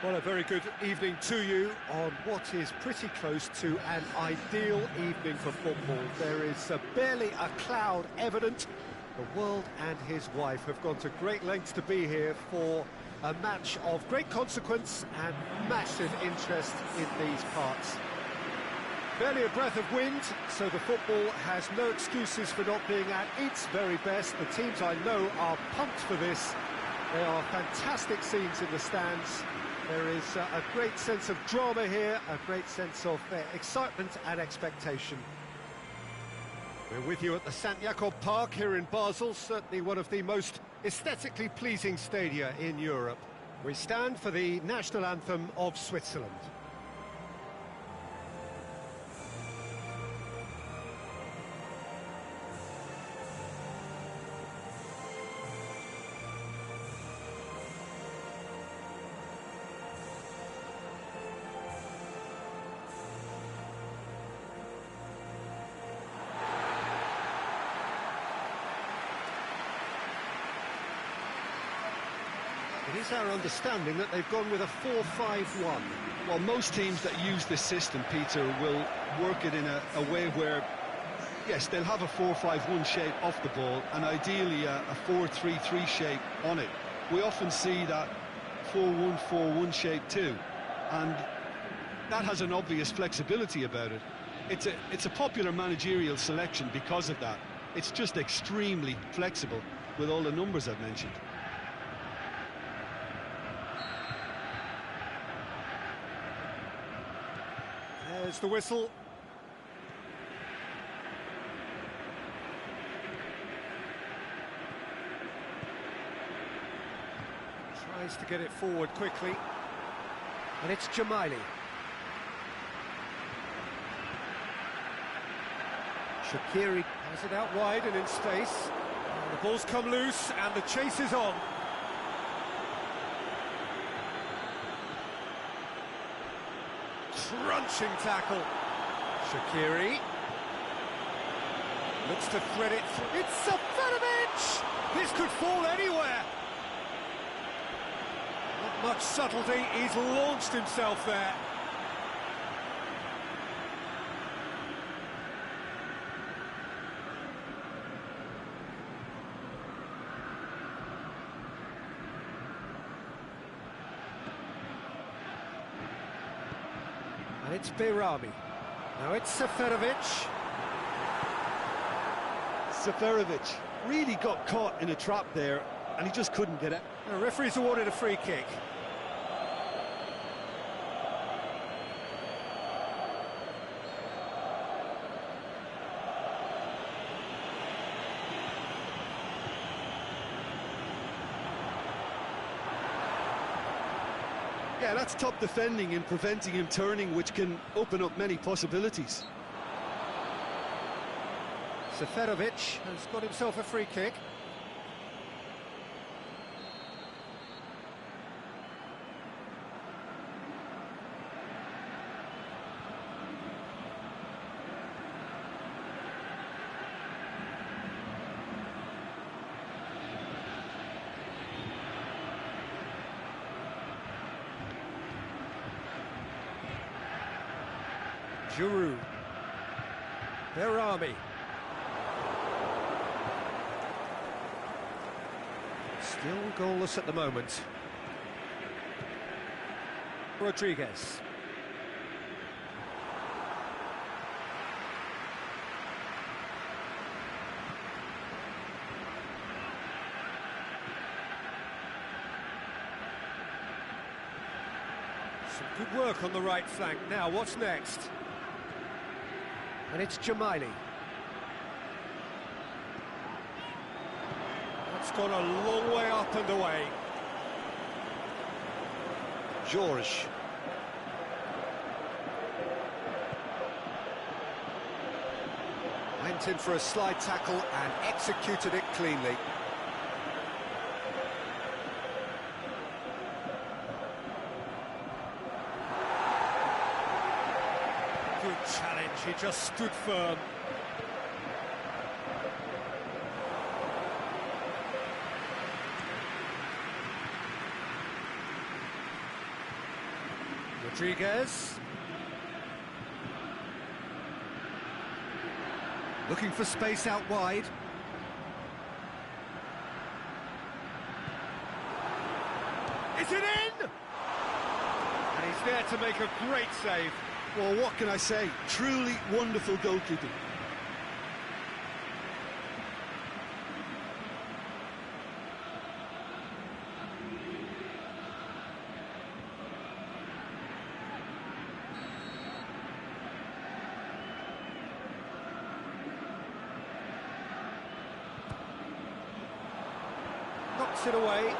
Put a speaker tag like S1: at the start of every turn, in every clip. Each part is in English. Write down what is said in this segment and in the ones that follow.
S1: Well, a very good evening to you on what is pretty close to an ideal evening for football. There is barely a cloud evident. The world and his wife have gone to great lengths to be here for a match of great consequence and massive interest in these parts. Barely a breath of wind, so the football has no excuses for not being at its very best. The teams I know are pumped for this. There are fantastic scenes in the stands. There is a great sense of drama here, a great sense of excitement and expectation. We're with you at the St. Jakob Park here in Basel, certainly one of the most aesthetically pleasing stadia in Europe. We stand for the national anthem of Switzerland. It is our understanding that they've gone with a 4-5-1.
S2: Well, most teams that use this system, Peter, will work it in a way where, yes, they'll have a 4-5-1 shape off the ball and ideally a 4-3-3 shape on it. We often see that 4-1-4-1 shape too, and that has an obvious flexibility about it. It's a popular managerial selection because of that. It's just extremely flexible with all the numbers I've mentioned.
S1: There's the whistle. Tries to get it forward quickly. And it's Jamili. Shaqiri has it out wide and in space. And the ball's come loose and the chase is on. Crunching tackle. Shaqiri looks to thread it through. It's Seferovic! This could fall anywhere. Not much subtlety. He's launched himself there. And it's Behrami. Now it's Seferovic.
S2: Seferovic really got caught in a trap there, and he just couldn't get it.
S1: The referee's awarded a free kick.
S2: Yeah, that's top defending and preventing him turning, which can open up many possibilities.
S1: Seferovic has got himself a free kick. Giroud. Behrami. Still goalless at the moment. Rodriguez. Some good work on the right flank. Now, what's next? And it's Jamili. That's gone a long way up and away.
S2: George.
S1: Went in for a slide tackle and executed it cleanly. Good challenge, he just stood firm. Rodriguez. Looking for space out wide. Is it in? And he's there to make a great save.
S2: Well, what can I say? Truly wonderful goalkeeping.
S1: Knocks it away.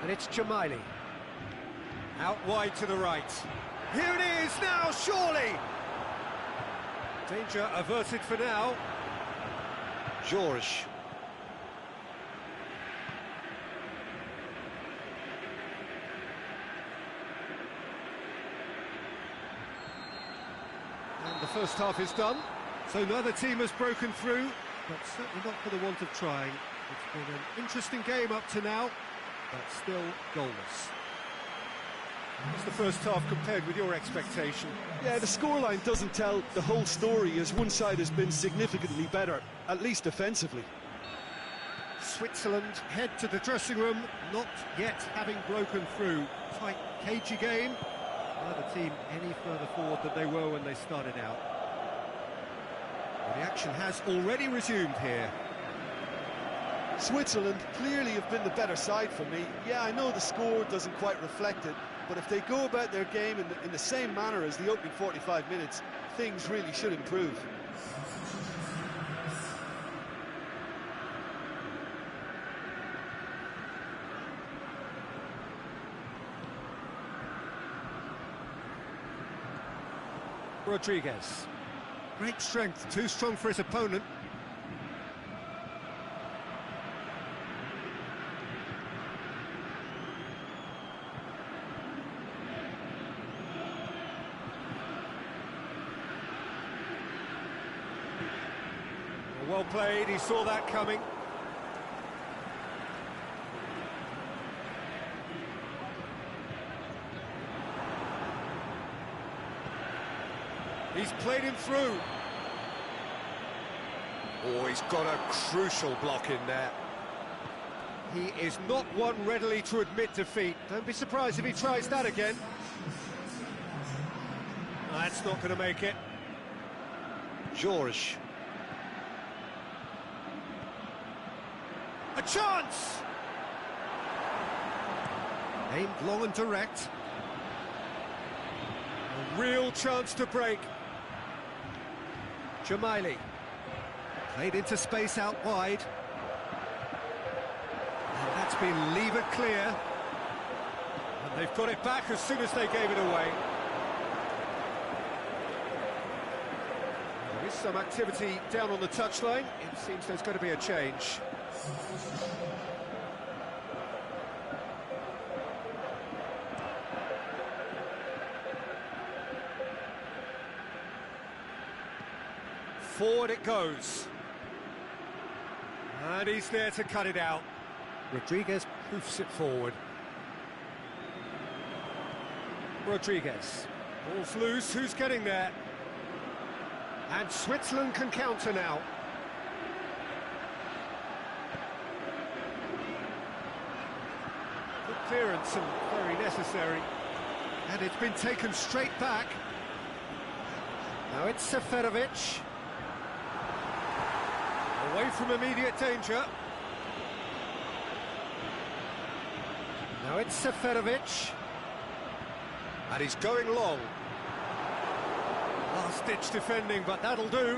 S1: And it's Jamili. Out wide to the right. Here it is now, surely! Danger averted for now.
S3: George.
S1: And the first half is done. So neither team has broken through, but certainly not for the want of trying. It's been an interesting game up to now, but still goalless. What's the first half compared with your expectation?
S2: Yeah, the scoreline doesn't tell the whole story, as one side has been significantly better, at least defensively.
S1: Switzerland head to the dressing room, not yet having broken through. Tight, cagey game. Neither team any further forward than they were when they started out. Well, the action has already resumed here.
S2: Switzerland clearly have been the better side for me. Yeah, I know the score doesn't quite reflect it, but if they go about their game in the same manner as the opening 45 minutes, things really should improve.
S1: Rodriguez. Great strength, too strong for his opponent. Well played, he saw that coming. He's played him through. Oh, he's got a crucial block in there. He is not one readily to admit defeat. Don't be surprised if he tries that again. That's not going to make it.
S3: George.
S1: A chance! Aimed long and direct. A real chance to break. Jamili. Played into space out wide. And that's been levered clear. And they've got it back as soon as they gave it away. There is some activity down on the touchline. It seems there's going to be a change. Forward it goes. And he's there to cut it out. Rodriguez poofs it forward. Rodriguez. Ball's loose, who's getting there? And Switzerland can counter now. Good clearance and very necessary. And it's been taken straight back. Now it's Seferovic. Away from immediate danger. Now it's Seferovic. And he's going long. Last-ditch defending, but that'll do.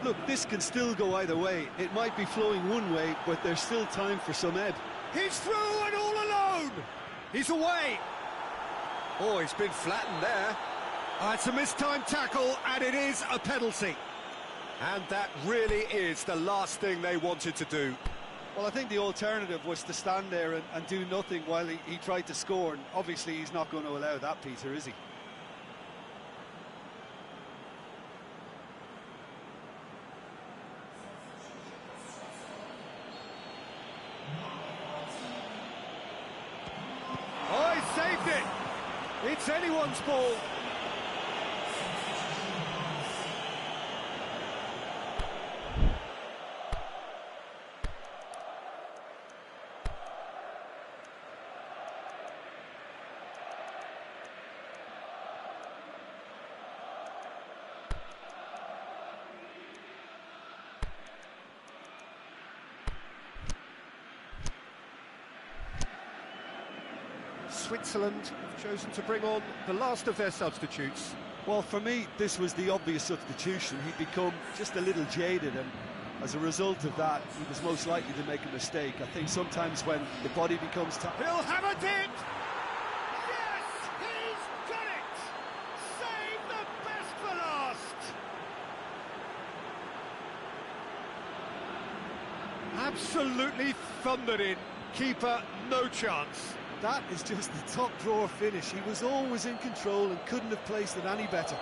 S2: Look, this can still go either way. It might be flowing one way, but there's still time for some ebb.
S1: He's through and all alone! He's away! Oh, he's been flattened there. It's a mistimed tackle, and it is a penalty. And that really is the last thing they wanted to do.
S2: Well, I think the alternative was to stand there and do nothing while he tried to score, and obviously he's not going to allow that, Peter, is he?
S1: anyone's ball. Switzerland have chosen to bring on the last of their substitutes.
S2: Well, for me, this was the obvious substitution. He'd become just a little jaded, and as a result of that, he was most likely to make a mistake. I think sometimes when the body becomes tired...
S1: He'll hammer it! Yes, he's done it! Save the best for last! Absolutely thundered in. Keeper, no chance.
S2: That is just the top drawer finish. He was always in control and couldn't have placed it any better.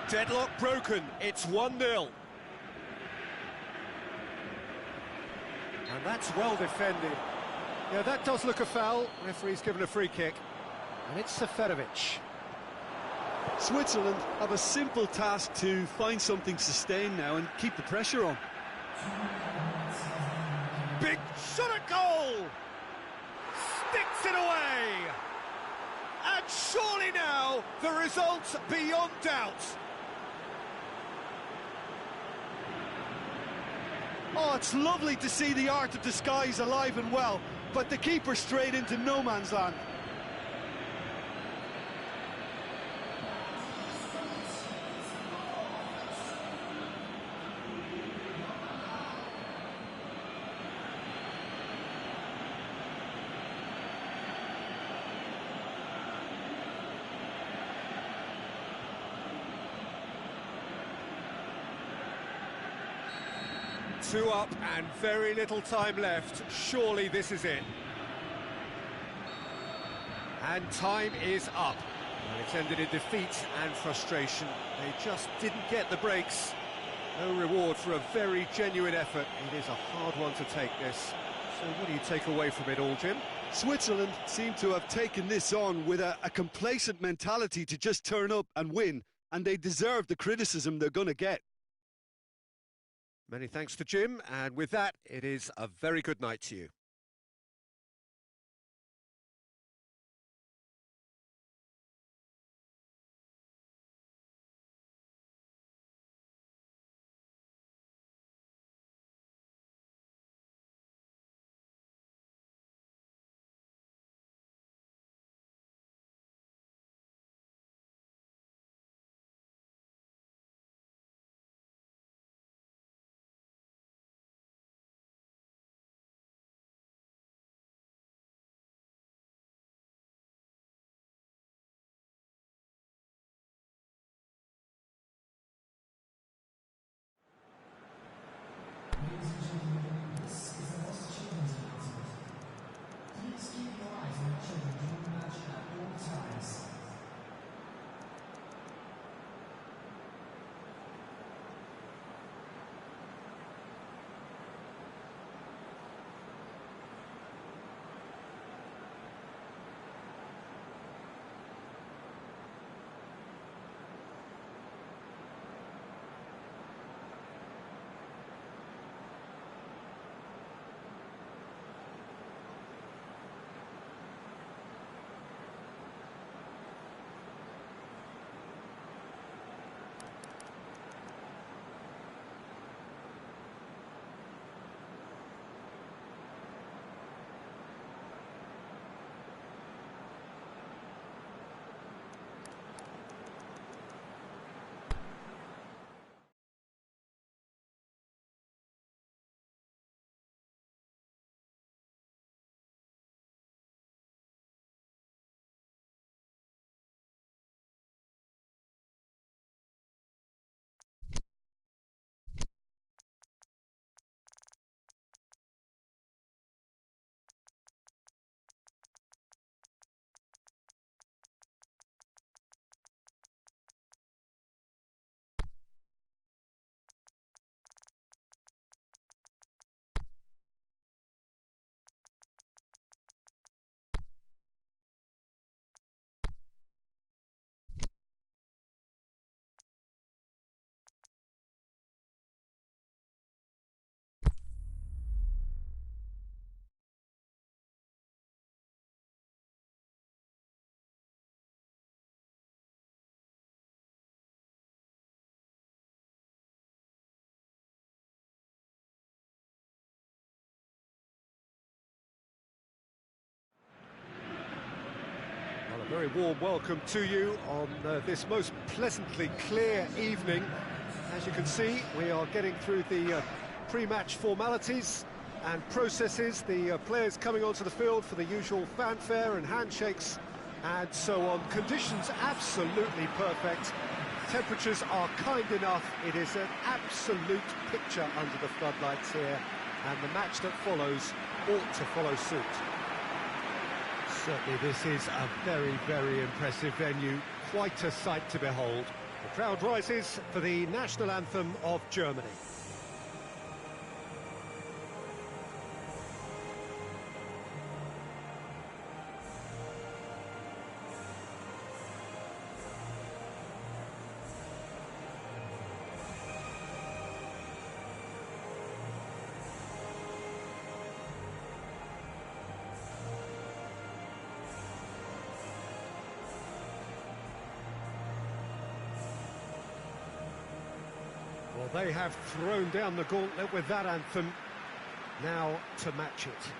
S1: Deadlock broken, it's 1-0. And that's well defended. Yeah, that does look a foul. Referee's given a free kick. And it's Seferovic.
S2: Switzerland have a simple task to find something sustained now and keep the pressure on.
S1: Big shot at goal! Sticks it away! And surely now, the result's beyond doubt.
S2: Oh, it's lovely to see the art of disguise alive and well, but the keeper straight into no man's land.
S1: Two up and very little time left. Surely this is it. And time is up. And it's ended in defeat and frustration. They just didn't get the breaks. No reward for a very genuine effort. It is a hard one to take this. So what do you take away from it all, Jim?
S2: Switzerland seem to have taken this on with a complacent mentality to just turn up and win, and they deserve the criticism they're going to get.
S1: Many thanks to Jim, and with that, it is a very good night to you. Very warm welcome to you on this most pleasantly clear evening. As you can see, we are getting through the pre-match formalities and processes, the players coming onto the field for the usual fanfare and handshakes and so on. Conditions absolutely perfect. Temperatures are kind enough. It is an absolute picture under the floodlights here, and the match that follows ought to follow suit. Certainly this is a very, very impressive venue, quite a sight to behold. The crowd rises for the national anthem of Germany. Well, they have thrown down the gauntlet with that anthem. Now to match it.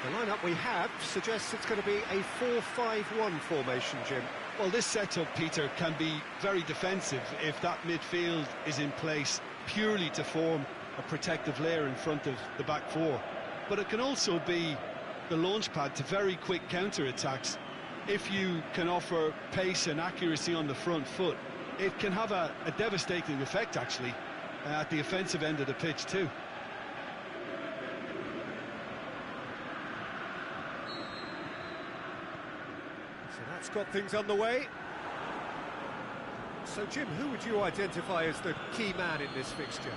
S1: The lineup we have suggests it's going to be a 4-5-1 formation, Jim.
S2: Well, this setup, Peter, can be very defensive if that midfield is in place purely to form a protective layer in front of the back four. But it can also be the launch pad to very quick counter-attacks. If you can offer pace and accuracy on the front foot, it can have a devastating effect, actually, at the offensive end of the pitch, too.
S1: So that's got things underway. So, Jim, who would you identify as the key man in this fixture?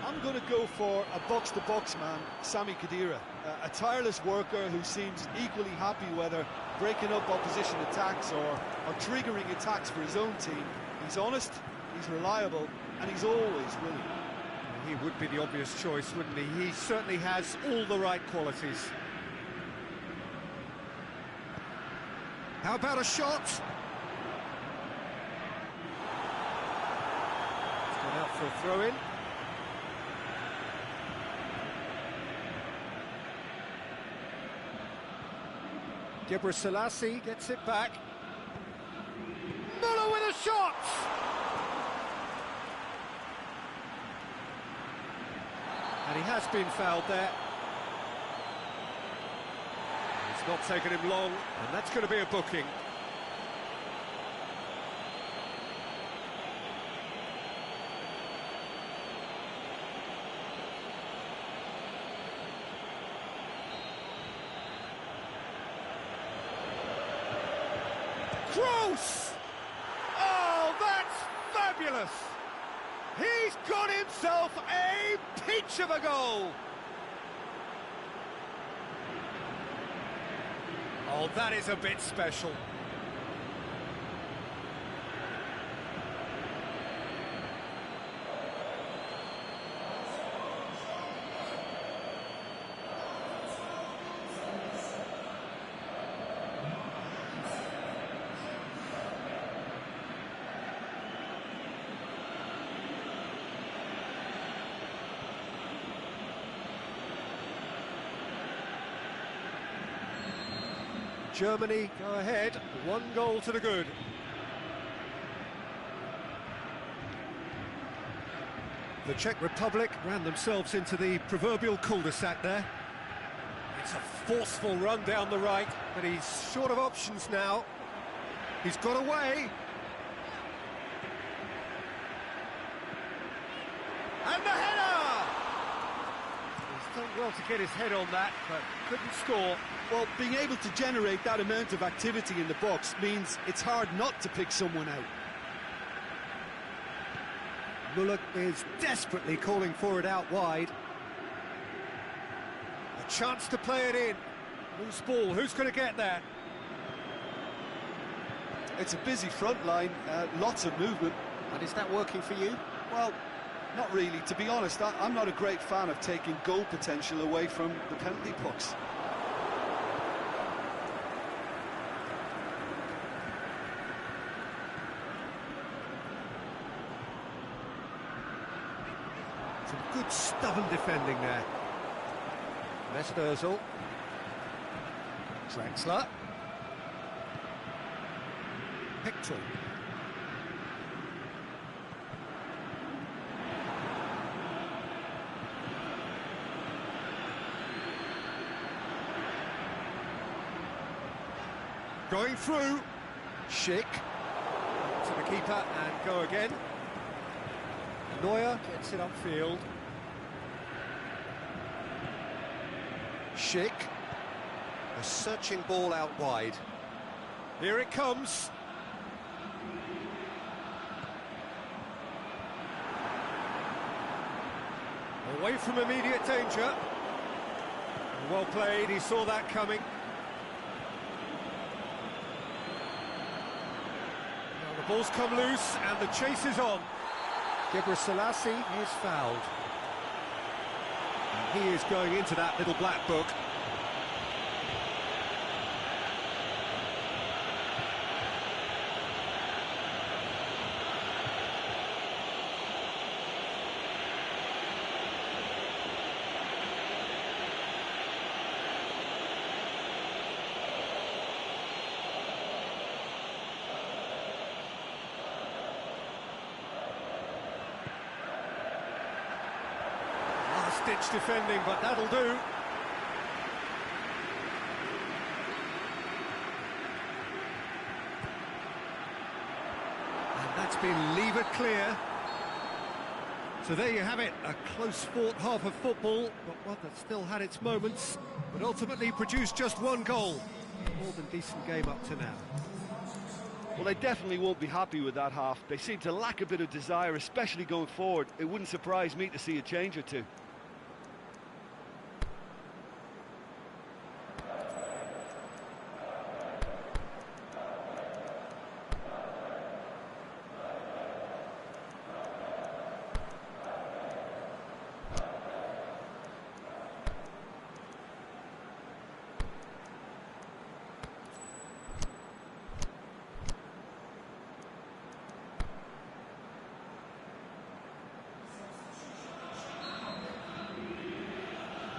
S3: I'm going to go for a box-to-box man, Sami Khedira, a tireless worker who seems equally happy whether breaking up opposition attacks or triggering attacks for his own team. He's honest, he's reliable, and he's always willing.
S1: He would be the obvious choice, wouldn't he? He certainly has all the right qualities. How about a shot? It's gone out for a throw-in. Gebre Selassie gets it back. Muller with a shot! And he has been fouled there. It's not taken him long, and that's going to be a booking. Gross! Oh, that's fabulous! He's got himself a peach of a goal! Oh, that is a bit special. Germany go ahead, 1 goal to the good. The Czech Republic ran themselves into the proverbial cul-de-sac there. It's a forceful run down the right, but he's short of options now. He's got away. And the header! He's done well to get his head on that, but couldn't score.
S3: Well, being able to generate that amount of activity in the box means it's hard not to pick someone out.
S1: Müller is desperately calling for it out wide. A chance to play it in. Loose ball, who's going to get there?
S3: It's a busy front line, lots of movement.
S1: And is that working for you?
S3: Well, not really. To be honest, I'm not a great fan of taking goal potential away from the penalty pucks.
S1: Some good stubborn defending there. Mesut Ozil. Drexler. Picton. Going through. Schick. To the keeper and go again. Neuer gets it upfield. Schick. A searching ball out wide. Here it comes. Away from immediate danger. Well played, he saw that coming. Now the ball's come loose and the chase is on. Gebrselassie is fouled. And he is going into that little black book. Ditch defending, but that'll do. And that's been levered clear. So there you have it, a close-fought half of football, but one that still had its moments, but ultimately produced just one goal. More than decent game up to now.
S3: Well, they definitely won't be happy with that half. They seem to lack a bit of desire, especially going forward. It wouldn't surprise me to see a change or two.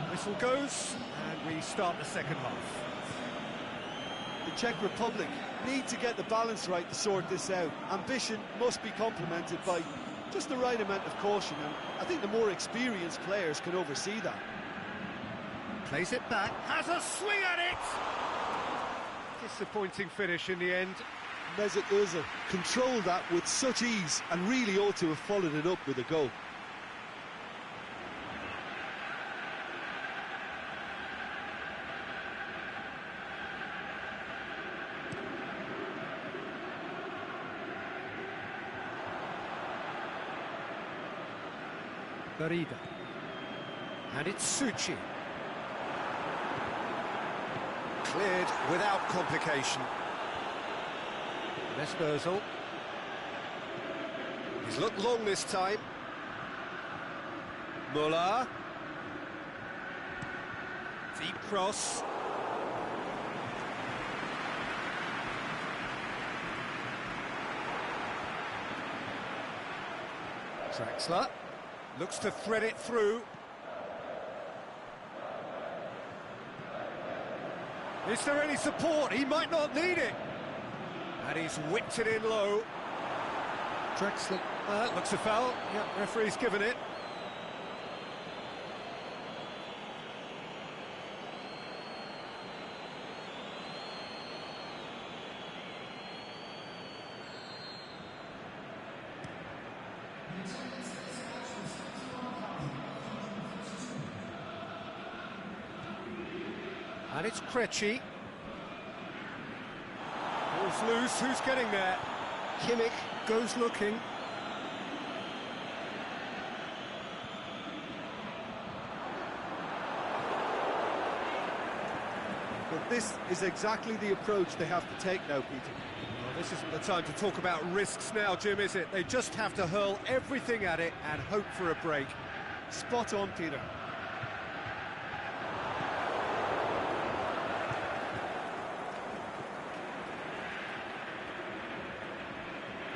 S1: Whistle goes, and we start the second half.
S3: The Czech Republic need to get the balance right to sort this out. Ambition must be complemented by just the right amount of caution, and I think the more experienced players can oversee that.
S1: Plays it back, has a swing at it! Disappointing finish in the end.
S3: Mesut Ozil controlled that with such ease and really ought to have followed it up with a goal.
S1: Barida. And it's Suchi. Cleared without complication. Mesut Ozil. He's looked long this time. Müller. Deep cross. Drexler. Looks to thread it through. Is there any support? He might not need it. And he's whipped it in low. Drexler. Looks a foul. Yeah, referee's given it. And it's Krejci. Ball's loose, who's getting there? Kimmich goes looking.
S3: This is exactly the approach they have to take now, Peter.
S1: Well, this isn't the time to talk about risks now, Jim, is it? They just have to hurl everything at it and hope for a break.
S3: Spot on, Peter.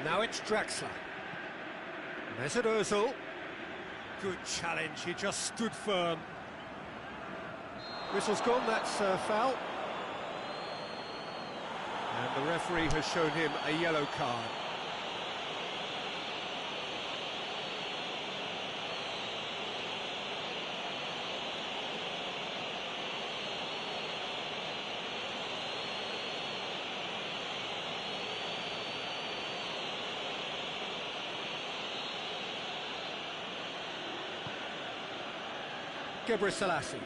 S1: Now it's Draxler. Mesut Ozil. Good challenge, he just stood firm. Whistle's gone, that's a foul. And the referee has shown him a yellow card. Selassie.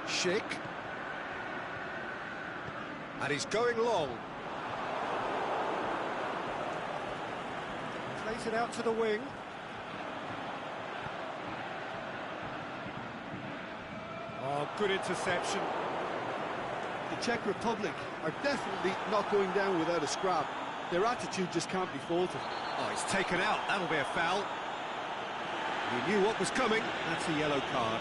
S1: Schick. And he's going long. Plays it out to the wing. Oh, good interception.
S3: The Czech Republic are definitely not going down without a scrap. Their attitude just can't be faulted.
S1: Oh, he's taken out. That'll be a foul. He knew what was coming. That's a yellow card.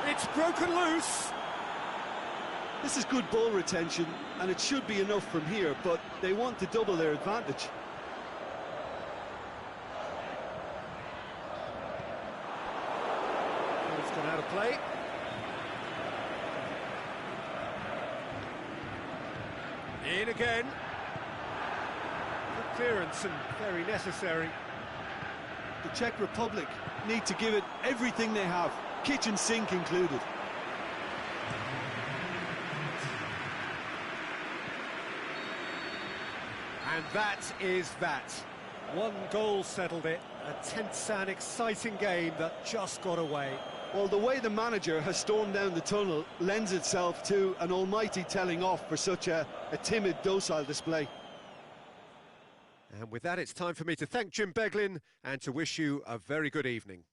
S1: It's broken loose.
S3: This is good ball retention, and it should be enough from here, but they want to double their advantage.
S1: It's gone out of play. In again. Good clearance and very necessary.
S3: The Czech Republic need to give it everything they have, kitchen sink included.
S1: And that is that. One goal settled it. A tense and exciting game that just got away.
S3: Well, the way the manager has stormed down the tunnel lends itself to an almighty telling off for such a timid, docile display.
S1: And with that, it's time for me to thank Jim Beglin and to wish you a very good evening.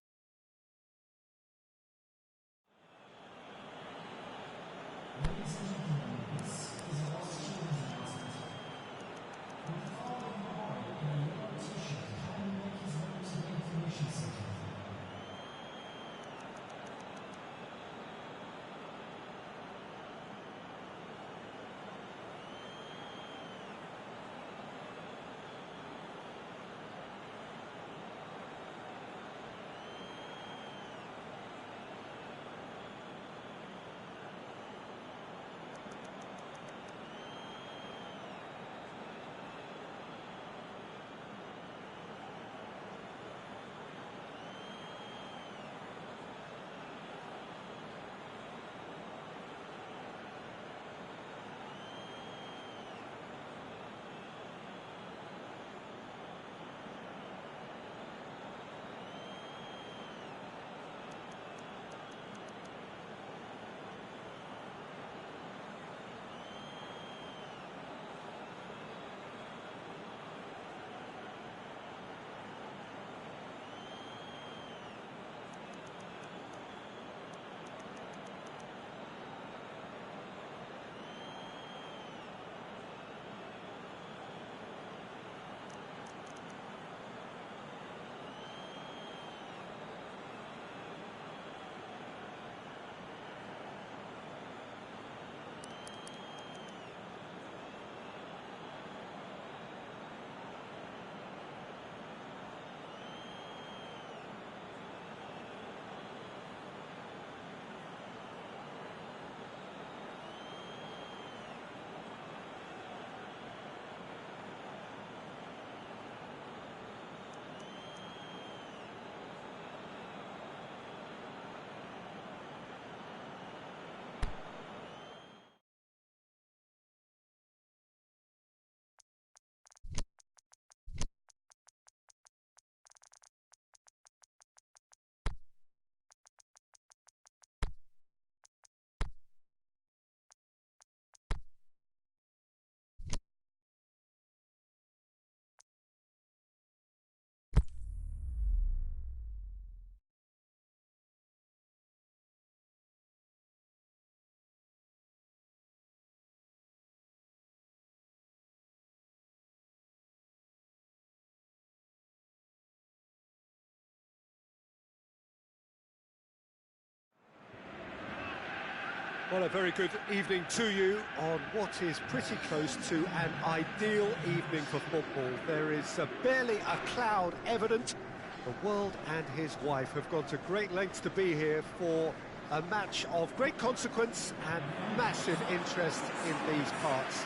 S1: Well, a very good evening to you on what is pretty close to an ideal evening for football. There is barely a cloud evident. The world and his wife have gone to great lengths to be here for a match of great consequence and massive interest in these parts.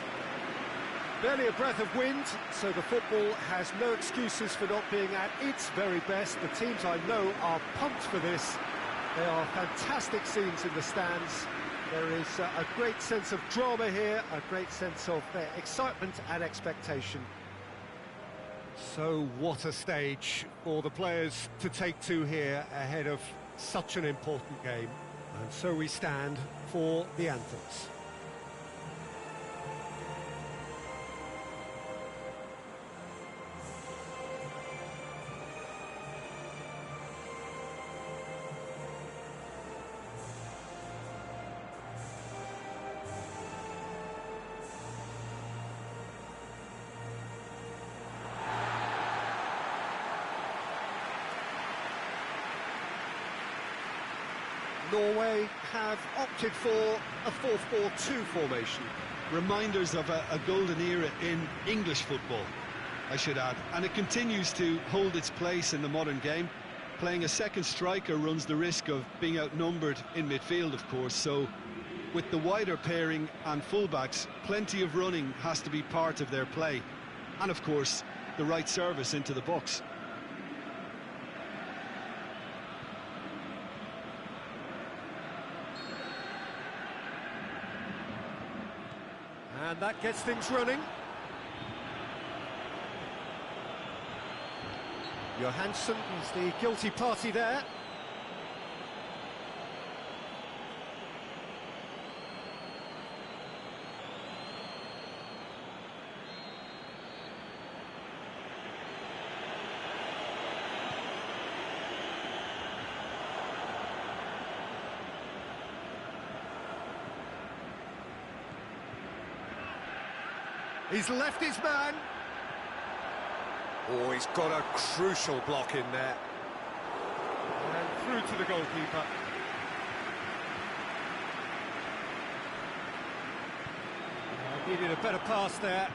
S1: Barely a breath of wind, so the football has no excuses for not being at its very best. The teams I know are pumped for this. There are fantastic scenes in the stands. There is a great sense of drama here, a great sense of excitement and expectation. So what a stage for the players to take to here ahead of such an important game. And so we stand for the anthems. Norway have opted for a 4-4-2 formation.
S2: Reminders of a golden era in English football, I should add. And it continues to hold its place in the modern game. Playing a second striker runs the risk of being outnumbered in midfield, of course. So with the wider pairing and fullbacks, plenty of running has to be part of their play. And of course, the right service into the box.
S1: And that gets things running. Johansson is the guilty party there. He's left his man. Oh, he's got a crucial block in there. And through to the goalkeeper. Needed a better pass there.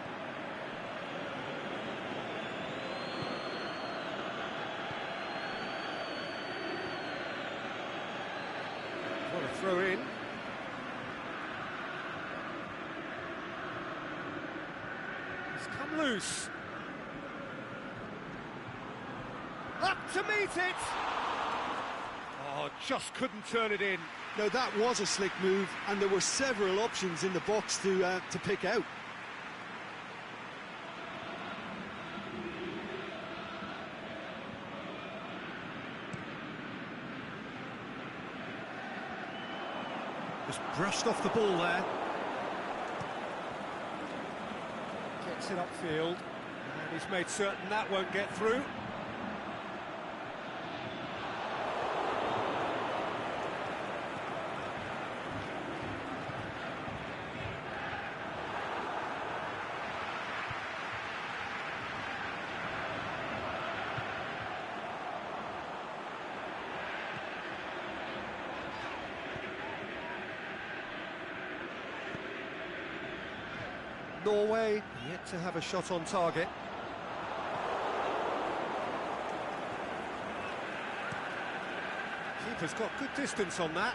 S1: What a throw in. Come loose. Up to meet it. Oh, just couldn't turn it in.
S3: Now that was a slick move, and there were several options in the box to pick out.
S1: Just brushed off the ball there. Gets it upfield, and he's made certain that won't get through. Norway yet to have a shot on target. Keeper's got good distance on that.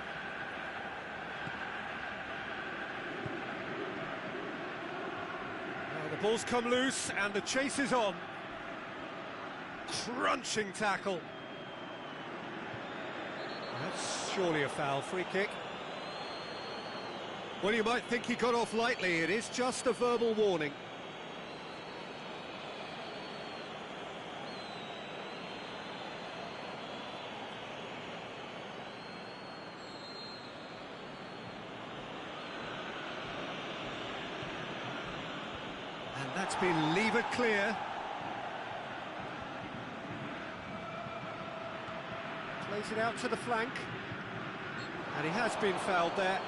S1: Now the ball's come loose and the chase is on. Crunching tackle. That's surely a foul. Free kick. Well, you might think he got off lightly. It is just a verbal warning. And that's been levered clear. Plays it out to the flank. And he has been fouled there.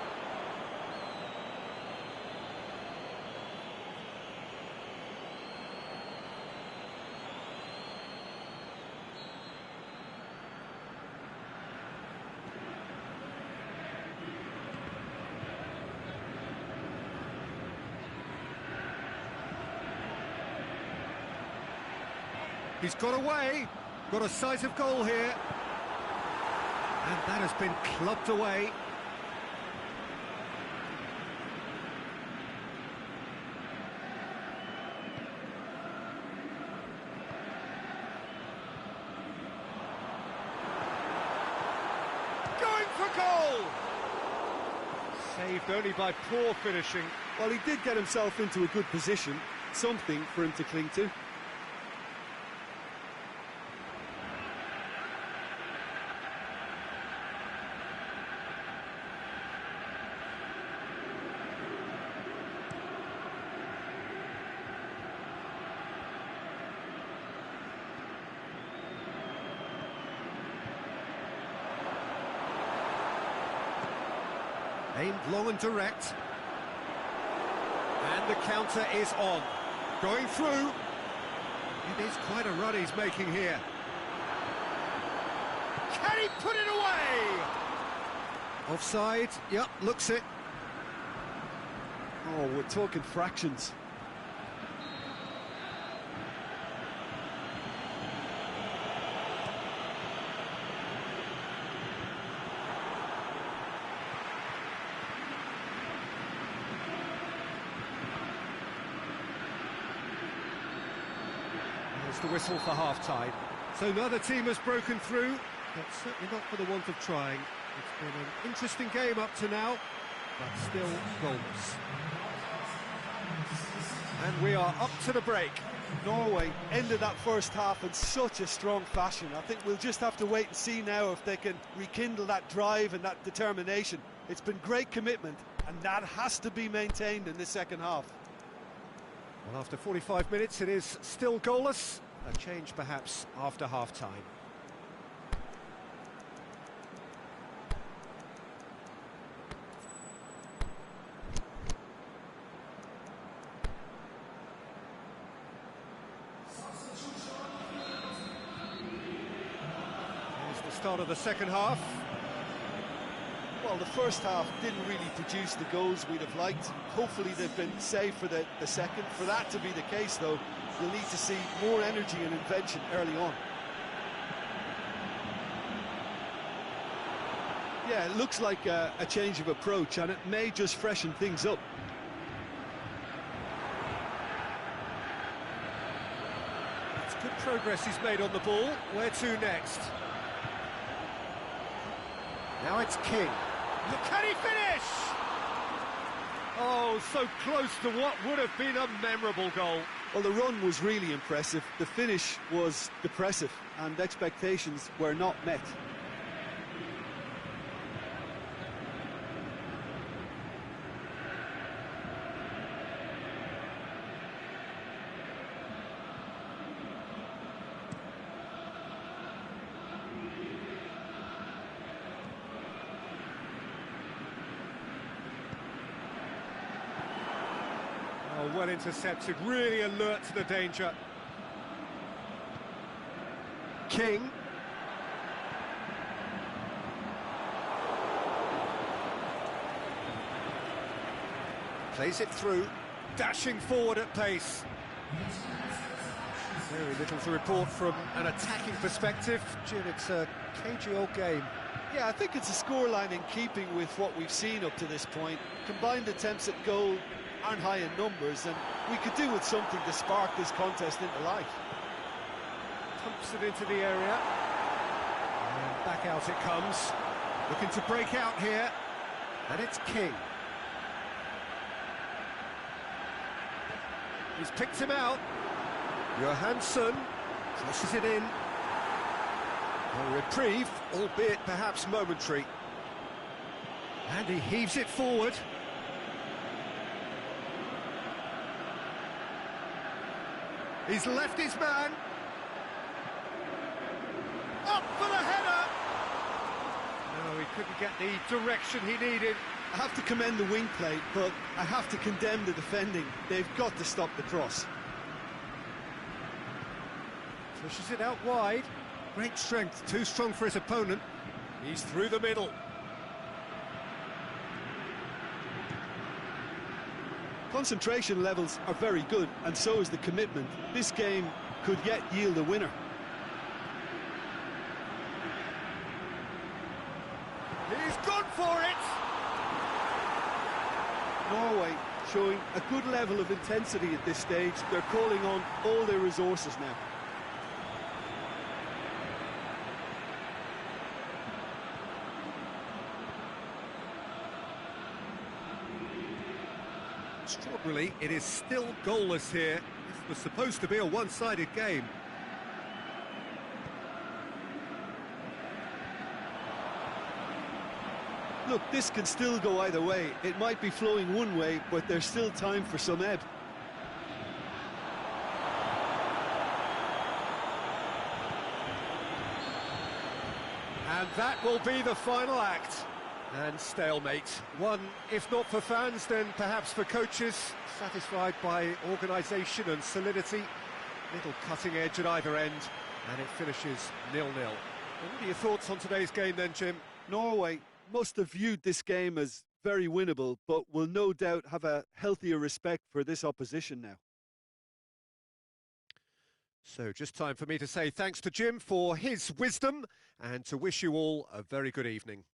S1: He's got away. Got a sight of goal here. And that has been clubbed away. Going for goal! Saved only by poor finishing.
S3: Well, he did get himself into a good position, something for him to cling to.
S1: Aimed long and direct. And the counter is on. Going through. It is quite a run he's making here. Can he put it away? Offside. Yep, looks it.
S3: Oh, we're talking fractions.
S1: The whistle for half-time. So neither team has broken through, but certainly not for the want of trying. It's been an interesting game up to now, but still goals. And we are up to the break.
S3: Norway ended that first half in such a strong fashion. I think we'll just have to wait and see now if they can rekindle that drive and that determination. It's been great commitment, and that has to be maintained in the second half.
S1: Well, after 45 minutes, it is still goalless. A change, perhaps, after half-time. Here's the start of the second half.
S3: Well, the first half didn't really produce the goals we'd have liked. Hopefully they've been saved for the second. For that to be the case, though, you'll need to see more energy and invention early on. Yeah, it looks like a change of approach, and it may just freshen things up.
S1: It's good progress he's made on the ball. Where to next? Now it's King. Can he finish? Oh, so close to what would have been a memorable goal.
S3: Well, the run was really impressive. The finish was depressive, and expectations were not met.
S1: Oh, well intercepted, really alert to the danger. King. Plays it through, dashing forward at pace. Very little to report from an attacking perspective. Jim, it's a cagey old game.
S3: Yeah, I think it's a scoreline in keeping with what we've seen up to this point. Combined attempts at goal aren't high in numbers, and we could do with something to spark this contest into life.
S1: Pumps it into the area. And back out it comes. Looking to break out here. And it's King. He's picked him out. Johansson crosses it in. A reprieve, albeit perhaps momentary. And he heaves it forward. He's left his man. Up for the header. No, he couldn't get the direction he needed.
S3: I have to commend the wing play, but I have to condemn the defending. They've got to stop the cross.
S1: Pushes it out wide. Great strength, too strong for his opponent. He's through the middle.
S3: Concentration levels are very good, and so is the commitment. This game could yet yield a winner.
S1: He's gone for it!
S3: Norway showing a good level of intensity at this stage. They're calling on all their resources now.
S1: Extraordinarily, it is still goalless here. This was supposed to be a one-sided game.
S3: Look, this can still go either way. It might be flowing one way, but there's still time for some ebb.
S1: And that will be the final act. And stalemate. One, if not for fans, then perhaps for coaches, satisfied by organisation and solidity. Little cutting edge at either end, and it finishes 0-0. What are your thoughts on today's game then, Jim?
S3: Norway must have viewed this game as very winnable, but will no doubt have a healthier respect for this opposition now.
S1: So just time for me to say thanks to Jim for his wisdom, and to wish you all a very good evening.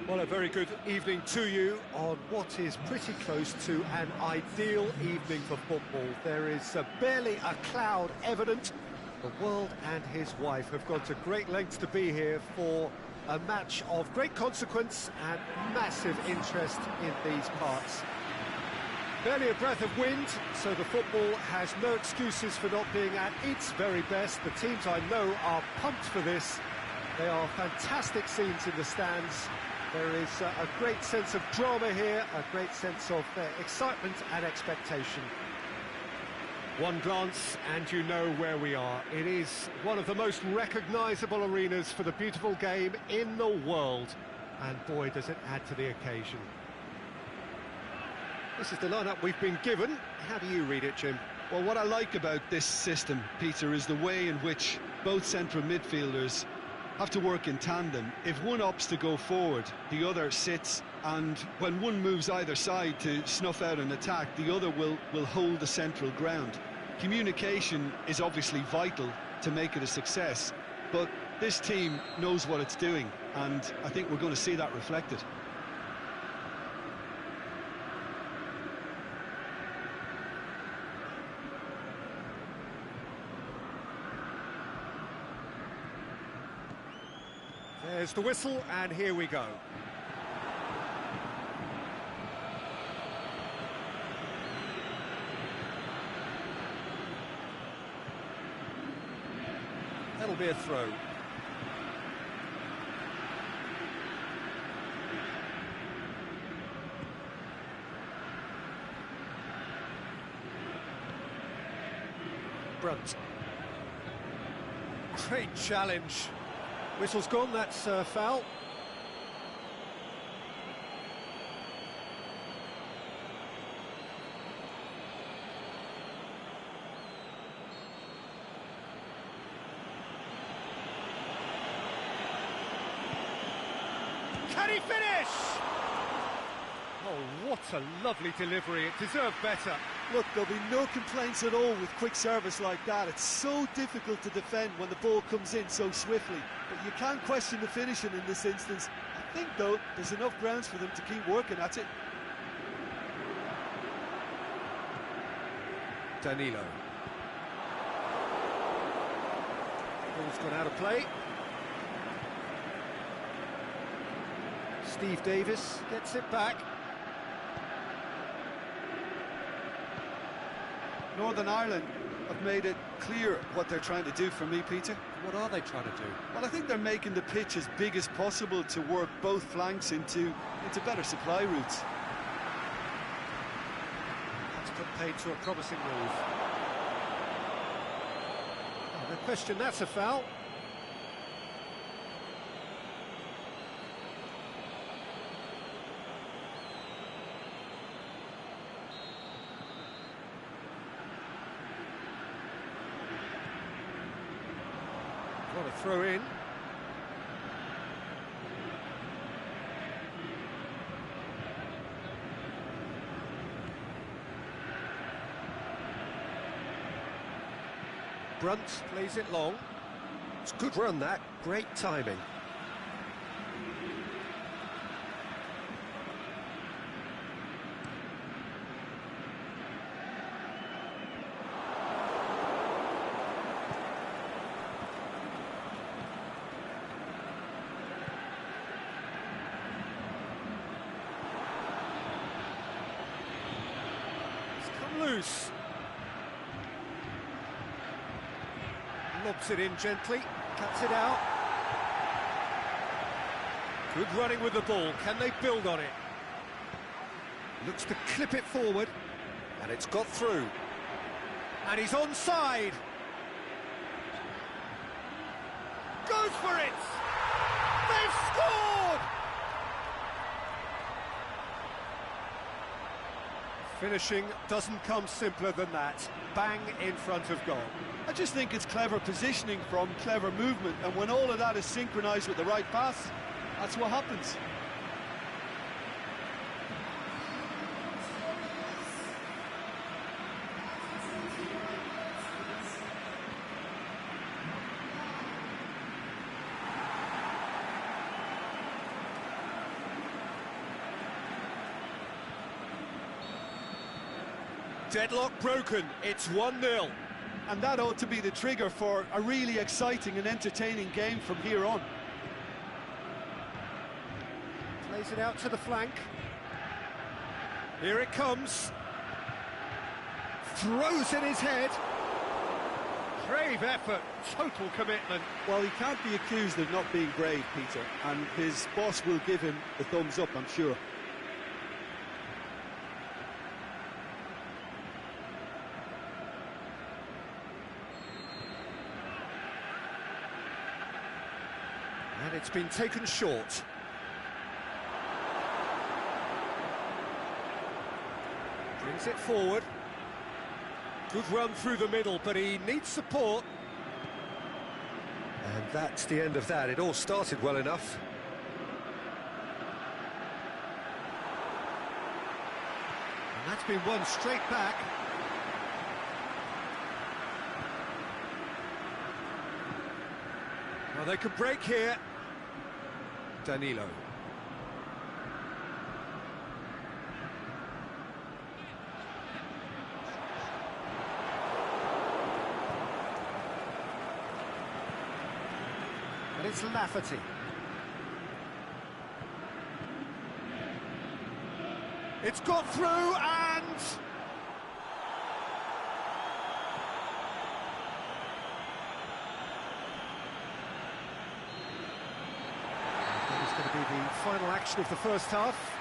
S1: Well, a very good evening to you on what is pretty close to an ideal evening for football. There is barely a cloud evident. The world and his wife have gone to great lengths to be here for a match of great consequence and massive interest in these parts. Barely a breath of wind, so the football has no excuses for not being at its very best. The teams I know are pumped for this. They are fantastic scenes in the stands. There is a great sense of drama here, a great sense of excitement and expectation. One glance and you know where we are. It is one of the most recognisable arenas for the beautiful game in the world. And boy, does it add to the occasion. This is the lineup we've been given. How do you read it, Jim?
S2: Well, what I like about this system, Peter, is the way in which both central midfielders have to work in tandem. If one opts to go forward, the other sits, and when one moves either side to snuff out an attack, the other will hold the central ground. Communication is obviously vital to make it a success, but this team knows what it's doing, and I think we're going to see that reflected.
S1: There's the whistle, and here we go. That'll be a throw. Brunt. Great challenge. Whistle's gone, that's foul. Can he finish? Oh, what a lovely delivery. It deserved better.
S3: Look, there'll be no complaints at all with quick service like that. It's so difficult to defend when the ball comes in so swiftly. But you can't question the finishing in this instance. I think, though, there's enough grounds for them to keep working at it.
S1: Danilo. Ball's gone out of play. Steve Davis gets it back.
S2: Northern Ireland have made it clear what they're trying to do for me, Peter.
S1: What are they trying to do?
S2: Well, I think they're making the pitch as big as possible to work both flanks into better supply routes.
S1: That's put paid to a promising move. Oh, no question, that's a foul. What a throw in. Brunt plays it long. It's a good run, that. Great timing. Loose. Lobs it in gently, cuts it out. Good running with the ball. Can they build on it? Looks to clip it forward, and it's got through. And he's onside. Goes for it. They've scored. Finishing doesn't come simpler than that. Bang in front of goal.
S3: I just think it's clever positioning from clever movement, and when all of that is synchronised with the right pass, that's what happens.
S1: Deadlock broken, it's 1-0.
S3: And that ought to be the trigger for a really exciting and entertaining game from here on.
S1: Plays it out to the flank. Here it comes. Throws in his head. Brave effort, total commitment.
S3: Well, he can't be accused of not being brave, Peter, and his boss will give him the thumbs up, I'm sure.
S1: And it's been taken short. Brings it forward. Good run through the middle, but he needs support. And that's the end of that. It all started well enough. And that's been won straight back. Well, they could break here. Danilo. And it's Lafferty. It's got through and... That is going to be the final action of the first half.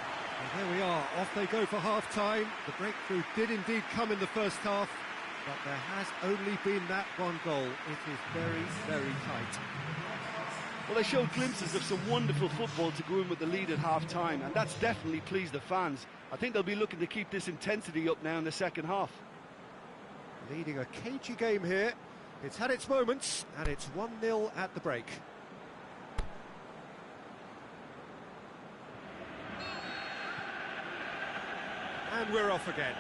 S1: And there we are, off they go for half-time. The breakthrough did indeed come in the first half, but there has only been that one goal. It is very, very tight.
S3: Well, they showed glimpses of some wonderful football to go in with the lead at half-time, and that's definitely pleased the fans. I think they'll be looking to keep this intensity up now in the second half.
S1: Leading a cagey game here. It's had its moments, and it's 1-0 at the break. And we're off again.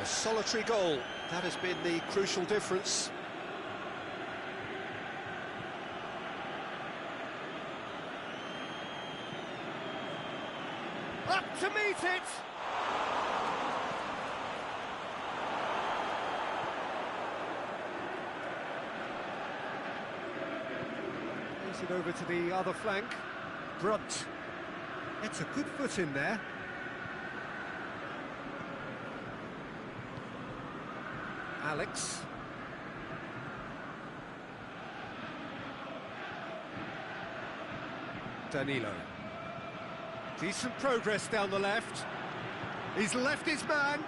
S1: A solitary goal. That has been the crucial difference. Up to meet it! Plays it over to the other flank. Brunt. It's a good foot in there. Alex. Danilo. Decent progress down the left. He's left his man.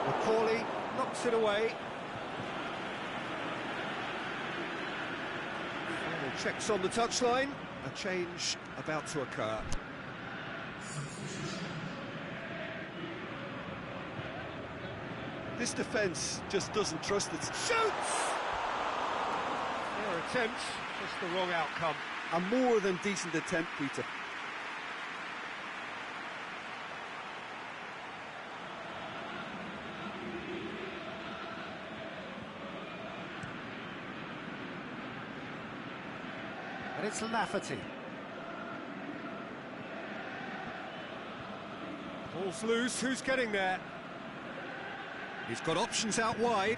S1: McCauley knocks it away. Final checks on the touchline. A change about to occur.
S3: This defence just doesn't trust it.
S1: Shoots! Fair attempt, just the wrong outcome.
S3: A more than decent attempt, Peter.
S1: And it's Lafferty. Ball's loose, who's getting there? He's got options out wide.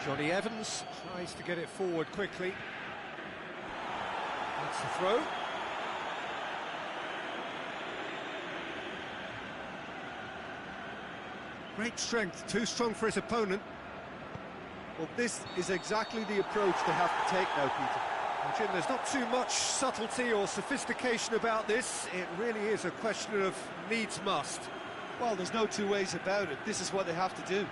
S1: Johnny Evans tries to get it forward quickly. That's the throw. Great strength, too strong for his opponent.
S3: Well, this is exactly the approach they have to take now, Peter.
S1: Well, Jim, there's not too much subtlety or sophistication about this. It really is a question of needs must.
S3: Well, there's no two ways about it. This is what they have to do.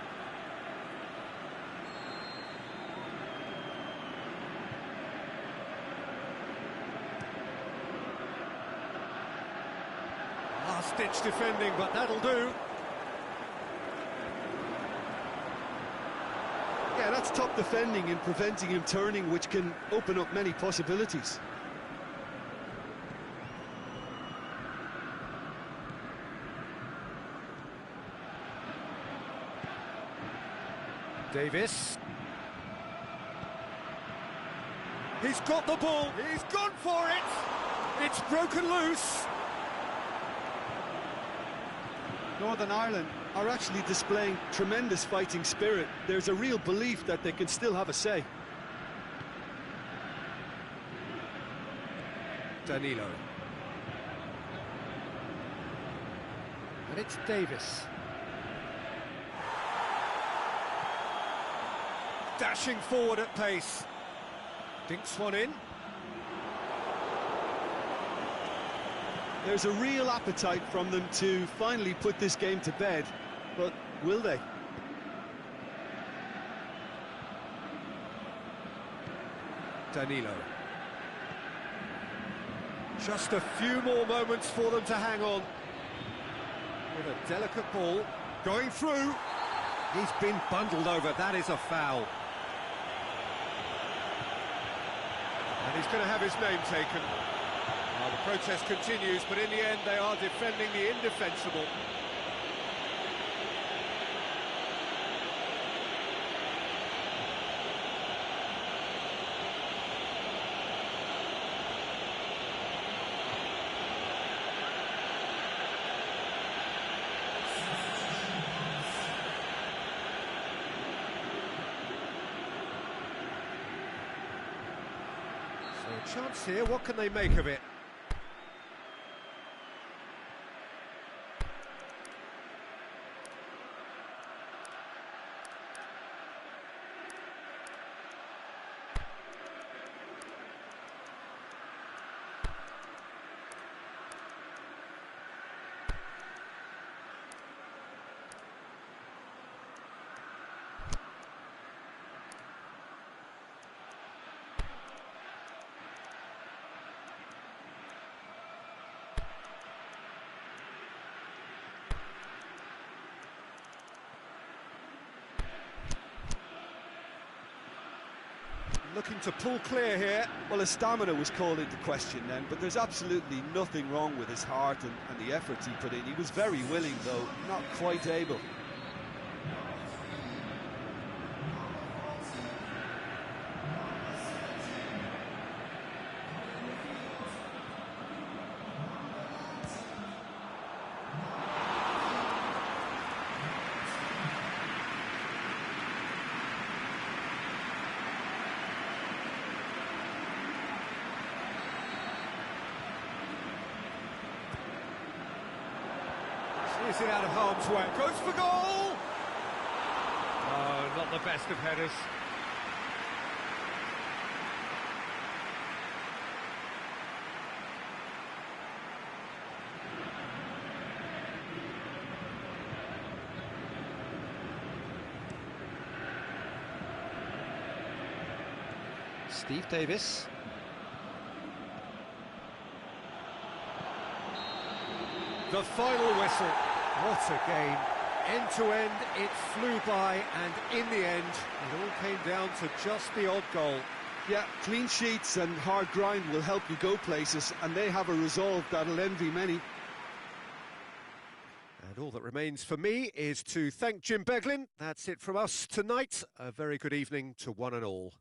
S1: Last-ditch defending, but that'll do.
S3: Yeah, that's top defending and preventing him turning, which can open up many possibilities.
S1: Davis. He's got the ball. He's gone for it. It's broken loose.
S3: Northern Ireland are actually displaying tremendous fighting spirit. There's a real belief that they can still have a say.
S1: Danilo. And it's Davis. Dashing forward at pace. Dinks one in.
S3: There's a real appetite from them to finally put this game to bed, but will they?
S1: Danilo. Just a few more moments for them to hang on. With a delicate ball going through. He's been bundled over. That is a foul. And he's going to have his name taken. Well, the protest continues, but in the end they are defending the indefensible. So a chance here, what can they make of it? Looking to pull clear here.
S3: Well, his stamina was called into question then, but there's absolutely nothing wrong with his heart and the efforts he put in. He was very willing, though, not quite able.
S1: Is it out of harm's way? Goes for goal! Oh, not the best of headers. Steve Davis. The final whistle. What a game. End to end, it flew by, and in the end, it all came down to just the odd goal.
S3: Yeah, clean sheets and hard grind will help you go places, and they have a resolve that'll envy many.
S1: And all that remains for me is to thank Jim Beglin. That's it from us tonight. A very good evening to one and all.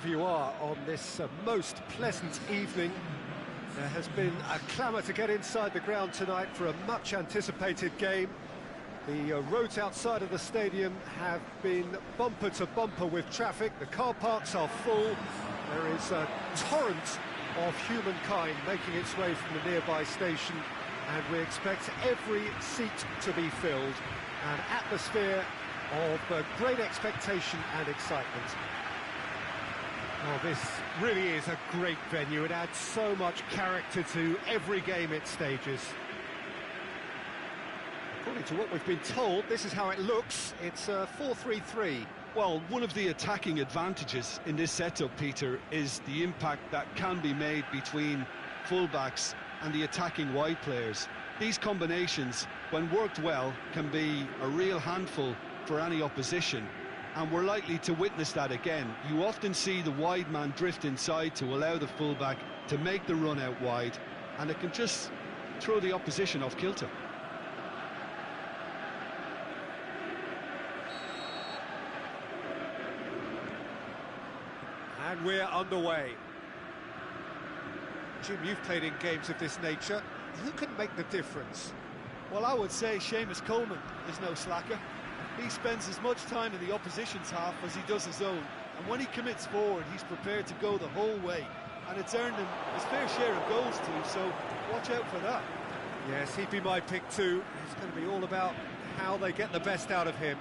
S1: wherever you are on this most pleasant evening. There has been a clamour to get inside the ground tonight for a much-anticipated game. The roads outside of the stadium have been bumper to bumper with traffic. The car parks are full. There is a torrent of humankind making its way from the nearby station, and we expect every seat to be filled. An atmosphere of great expectation and excitement. Oh, this really is a great venue. It adds so much character to every game it stages. According to what we've been told, this is how it looks. It's 4-3-3.
S2: Well, one of the attacking advantages in this setup, Peter, is the impact that can be made between fullbacks and the attacking wide players. These combinations, when worked well, can be a real handful for any opposition, and we're likely to witness that again. You often see the wide man drift inside to allow the fullback to make the run out wide, and it can just throw the opposition off kilter.
S1: And we're underway. Jim, you've played in games of this nature. Who can make the difference?
S3: Well, I would say Seamus Coleman is no slacker. He spends as much time in the opposition's half as he does his own, and when he commits forward, he's prepared to go the whole way, and it's earned him his fair share of goals too, so watch out for that.
S1: Yes, he'd be my pick too. It's going to be all about how they get the best out of him.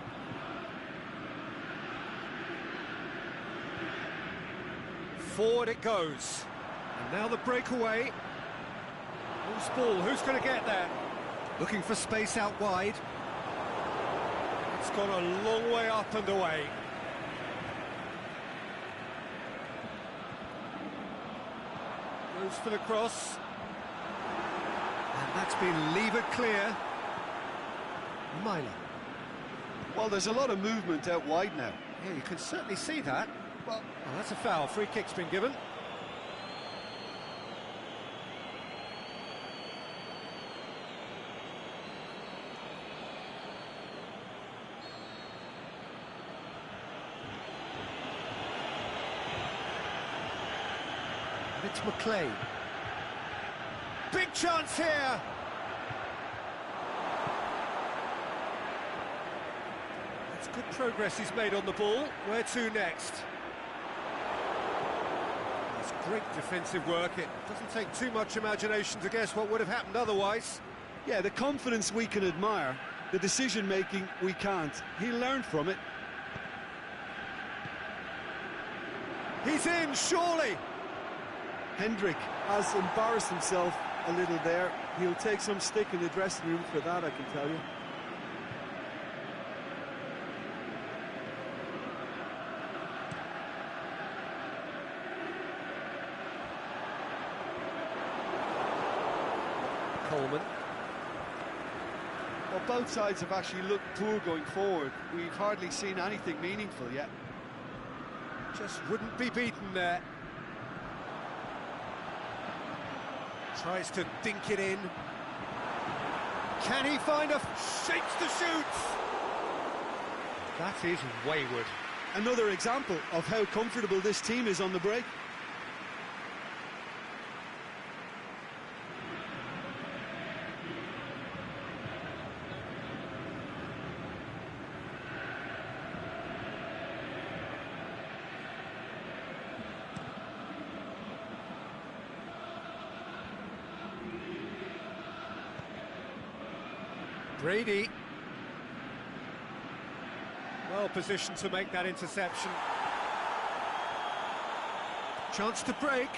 S1: Forward it goes, and now the breakaway. Who's ball? Who's going to get there? Looking for space out wide. It's gone a long way up and away. Goes for the cross. And that's been levered clear. Myler.
S2: Well, there's a lot of movement out wide now.
S1: Yeah, you can certainly see that. Well, that's a foul. Free kick's been given. And it's McLean. Big chance here. That's good progress he's made on the ball. Where to next? That's great defensive work. It doesn't take too much imagination to guess what would have happened otherwise.
S2: Yeah, the confidence we can admire, the decision-making we can't. He learned from it.
S1: He's in, surely.
S3: Hendrick has embarrassed himself a little there. He'll take some stick in the dressing room for that, I can tell you.
S1: Coleman.
S3: Well, both sides have actually looked poor going forward. We've hardly seen anything meaningful yet.
S1: Just wouldn't be beaten there. Tries to dink it in. Can he find a... shapes to shoot! That is wayward.
S2: Another example of how comfortable this team is on the break.
S1: Brady. Well positioned to make that interception. Chance to break.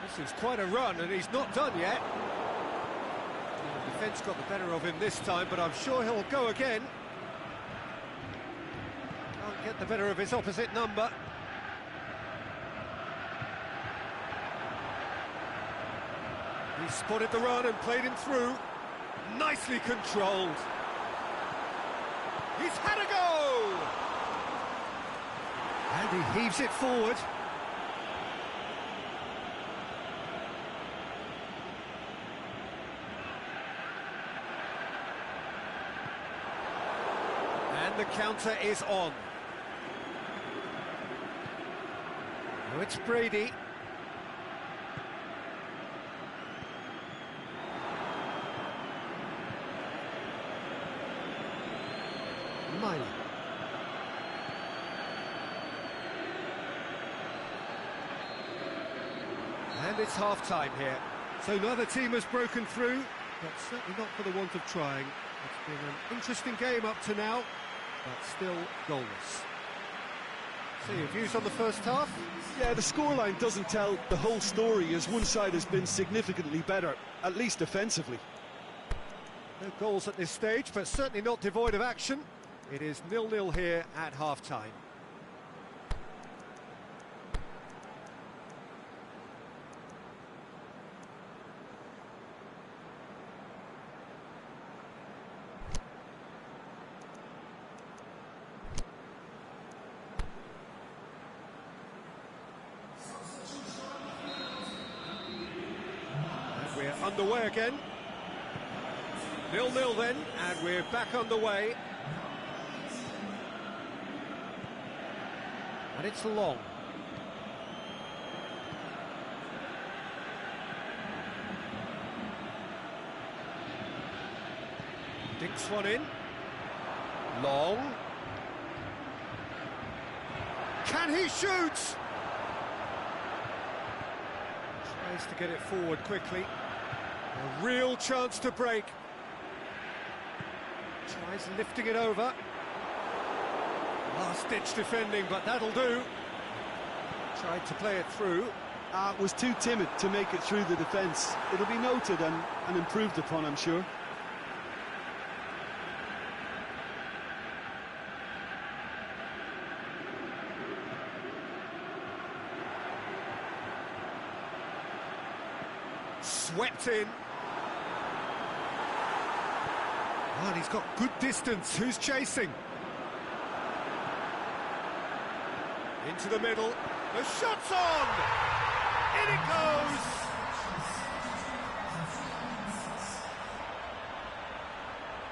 S1: This is quite a run, and he's not done yet. The defence got the better of him this time, but I'm sure he'll go again. Can't get the better of his opposite number. He spotted the run and played him through. Nicely controlled. He's had a go! And he heaves it forward. And the counter is on. Oh, it's Brady. Miley. And it's half-time here. So neither team has broken through, but certainly not for the want of trying. It's been an interesting game up to now, but still goalless. So your views on the first half?
S3: Yeah, the scoreline doesn't tell the whole story, as one side has been significantly better, at least defensively.
S1: No goals at this stage, but certainly not devoid of action. It is 0-0 here at half-time. And we're underway again. 0-0 then, and we're back underway. And it's long. Dinks one in. Long. Can he shoot? Tries to get it forward quickly. A real chance to break. Tries lifting it over. Last-ditch defending, but that'll do. Tried to play it through.
S3: Was too timid to make it through the defence. It'll be noted and improved upon, I'm sure.
S1: Swept in. Oh, and he's got good distance. Who's chasing? Into the middle. The shot's on! In it goes!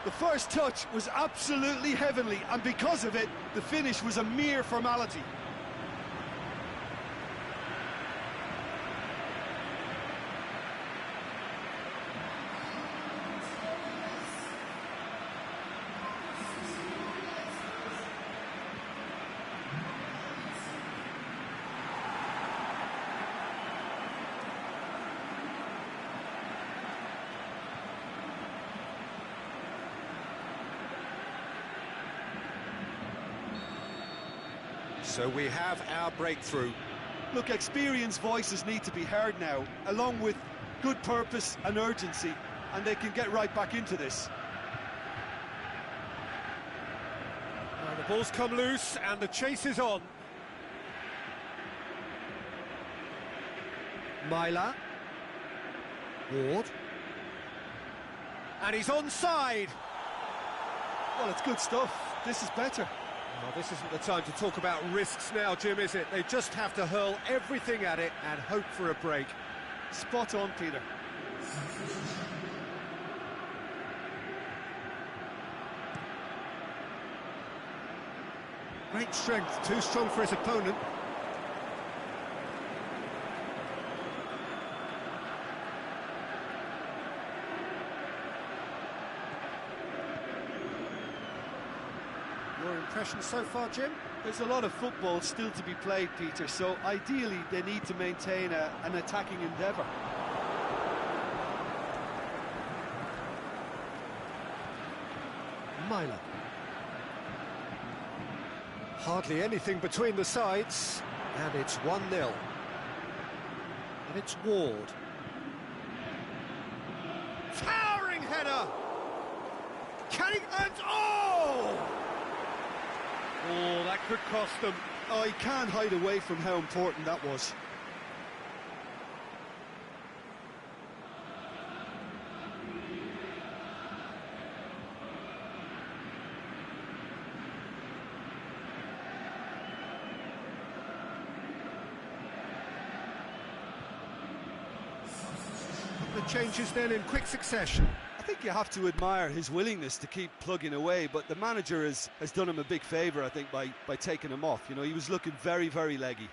S3: The first touch was absolutely heavenly, and because of it, the finish was a mere formality.
S1: So we have our breakthrough.
S3: Look, experienced voices need to be heard now, along with good purpose and urgency, and they can get right back into this.
S1: Now the ball's come loose and the chase is on. Myla. Ward. And he's onside.
S3: Well, it's good stuff. This is better.
S1: Well, this isn't the time to talk about risks now, Jim, is it? They just have to hurl everything at it and hope for a break.
S3: Spot on, Peter.
S1: Great strength, too strong for his opponent. Your impression so far, Jim?
S3: There's a lot of football still to be played, Peter, so ideally they need to maintain an attacking endeavour.
S1: Myla. Hardly anything between the sides, and it's 1-0. And it's Ward. Towering header! Can he... And oh! Oh, that could cost them.
S3: Oh, he can't hide away from how important that was.
S1: The changes then in quick succession.
S3: I think you have to admire his willingness to keep plugging away, but the manager has done him a big favour, I think, by taking him off. You know, he was looking very, very leggy.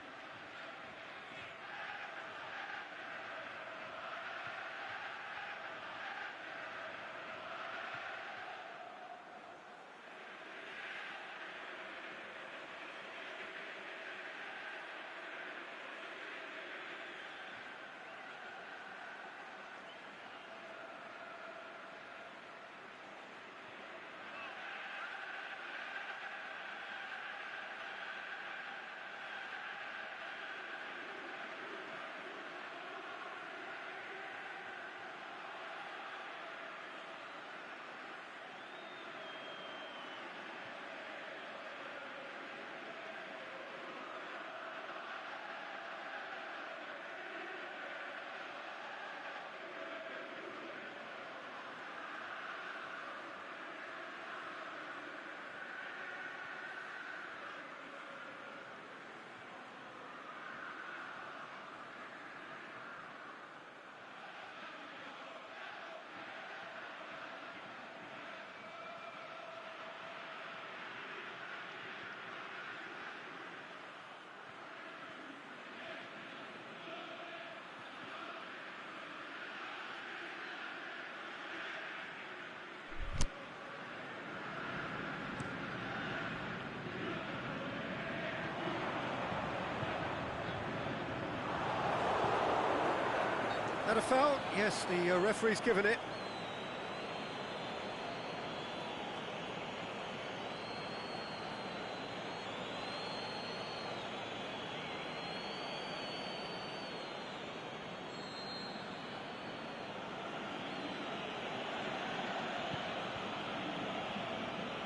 S1: That a foul? Yes, the referee's given it.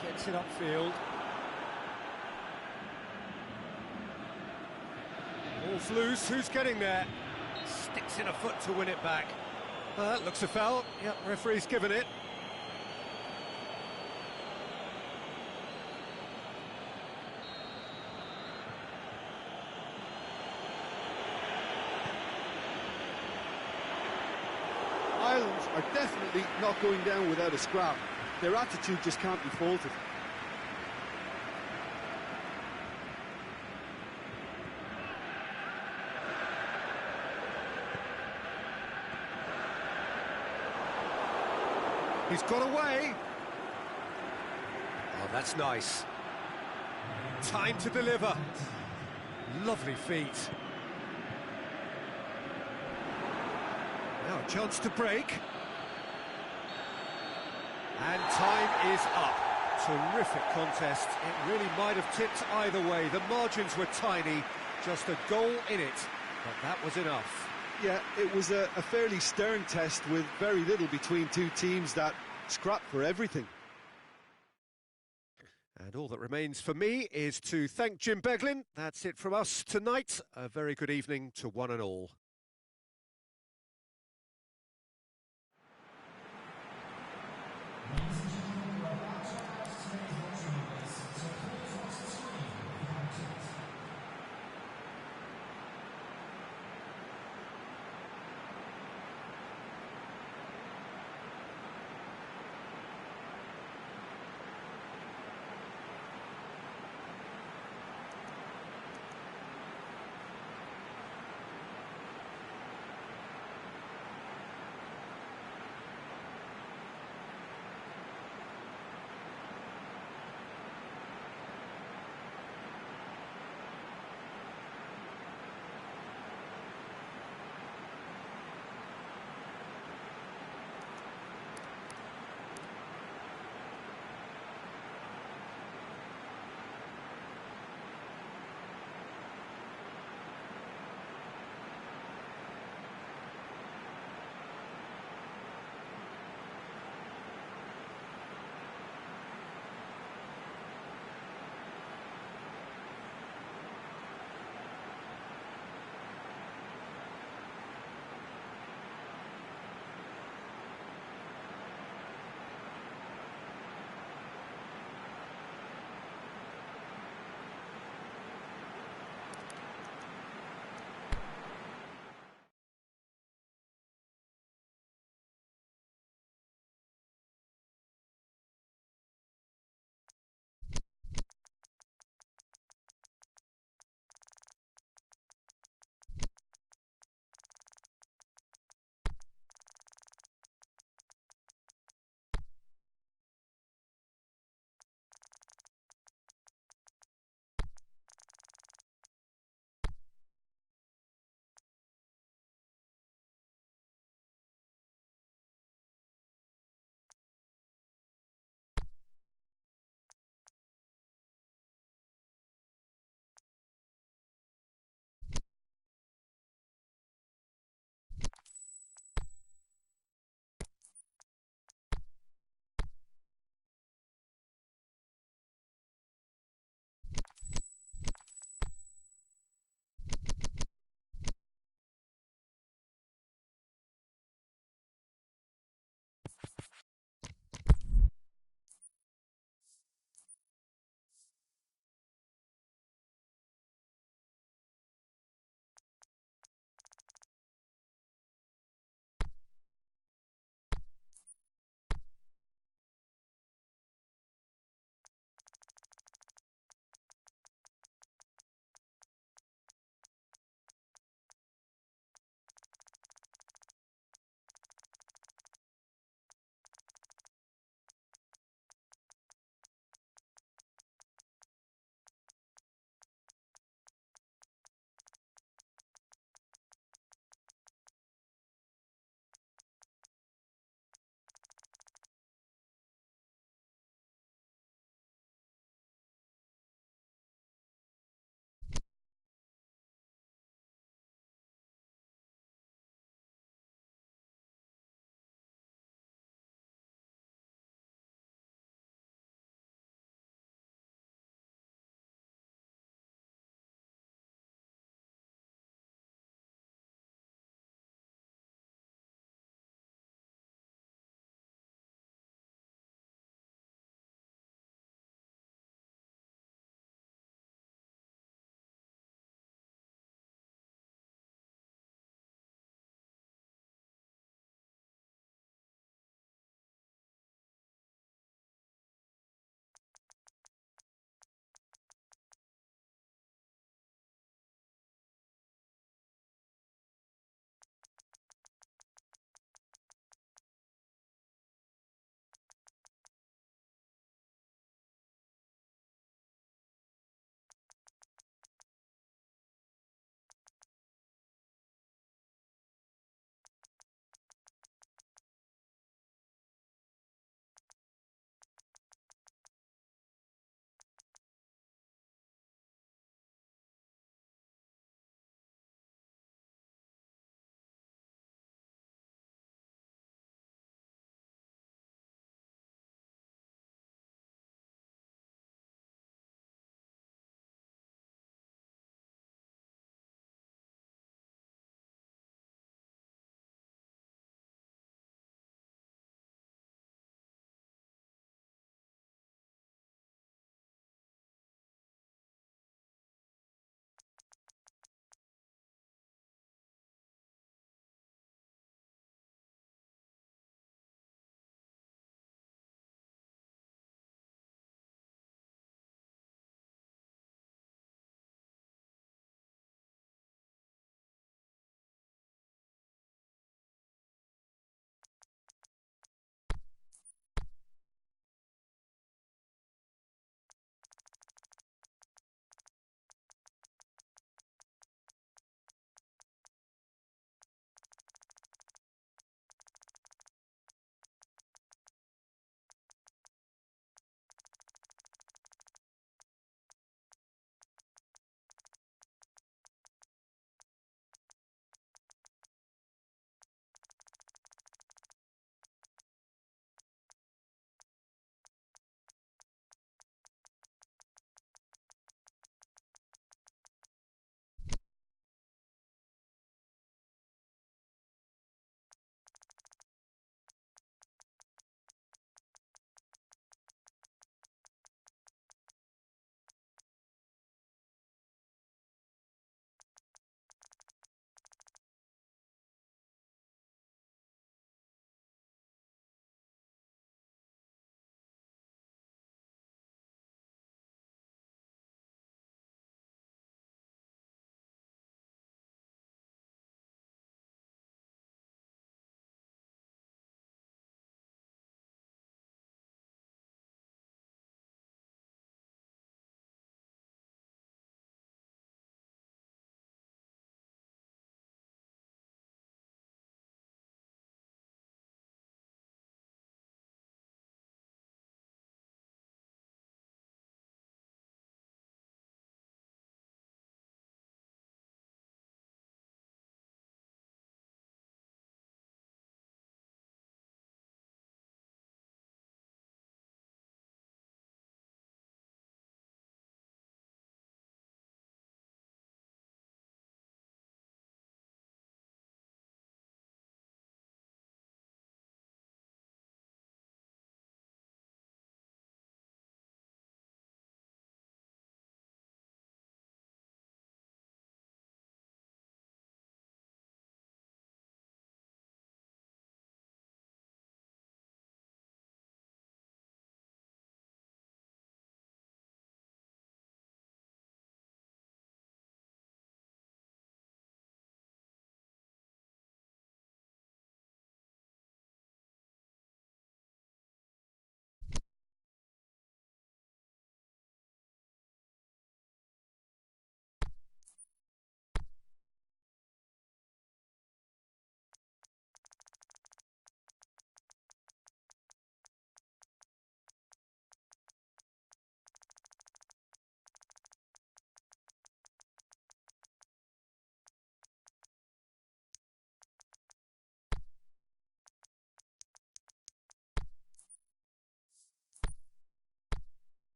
S1: Gets it upfield. Ball's loose, who's getting there? Sticks in a foot to win it back. That looks a foul. Yep, referee's given it.
S3: Ireland are definitely not going down without a scrap. Their attitude just can't be faulted.
S1: He's got away. Oh, that's nice. Time to deliver. Lovely feet. Now a chance to break. And time is up. Terrific contest. It really might have tipped either way. The margins were tiny. Just a goal in it. But that was enough.
S3: Yeah, it was a fairly stern test with very little between two teams that scrapped for everything.
S1: And all that remains for me is to thank Jim Beglin. That's it from us tonight. A very good evening to one and all.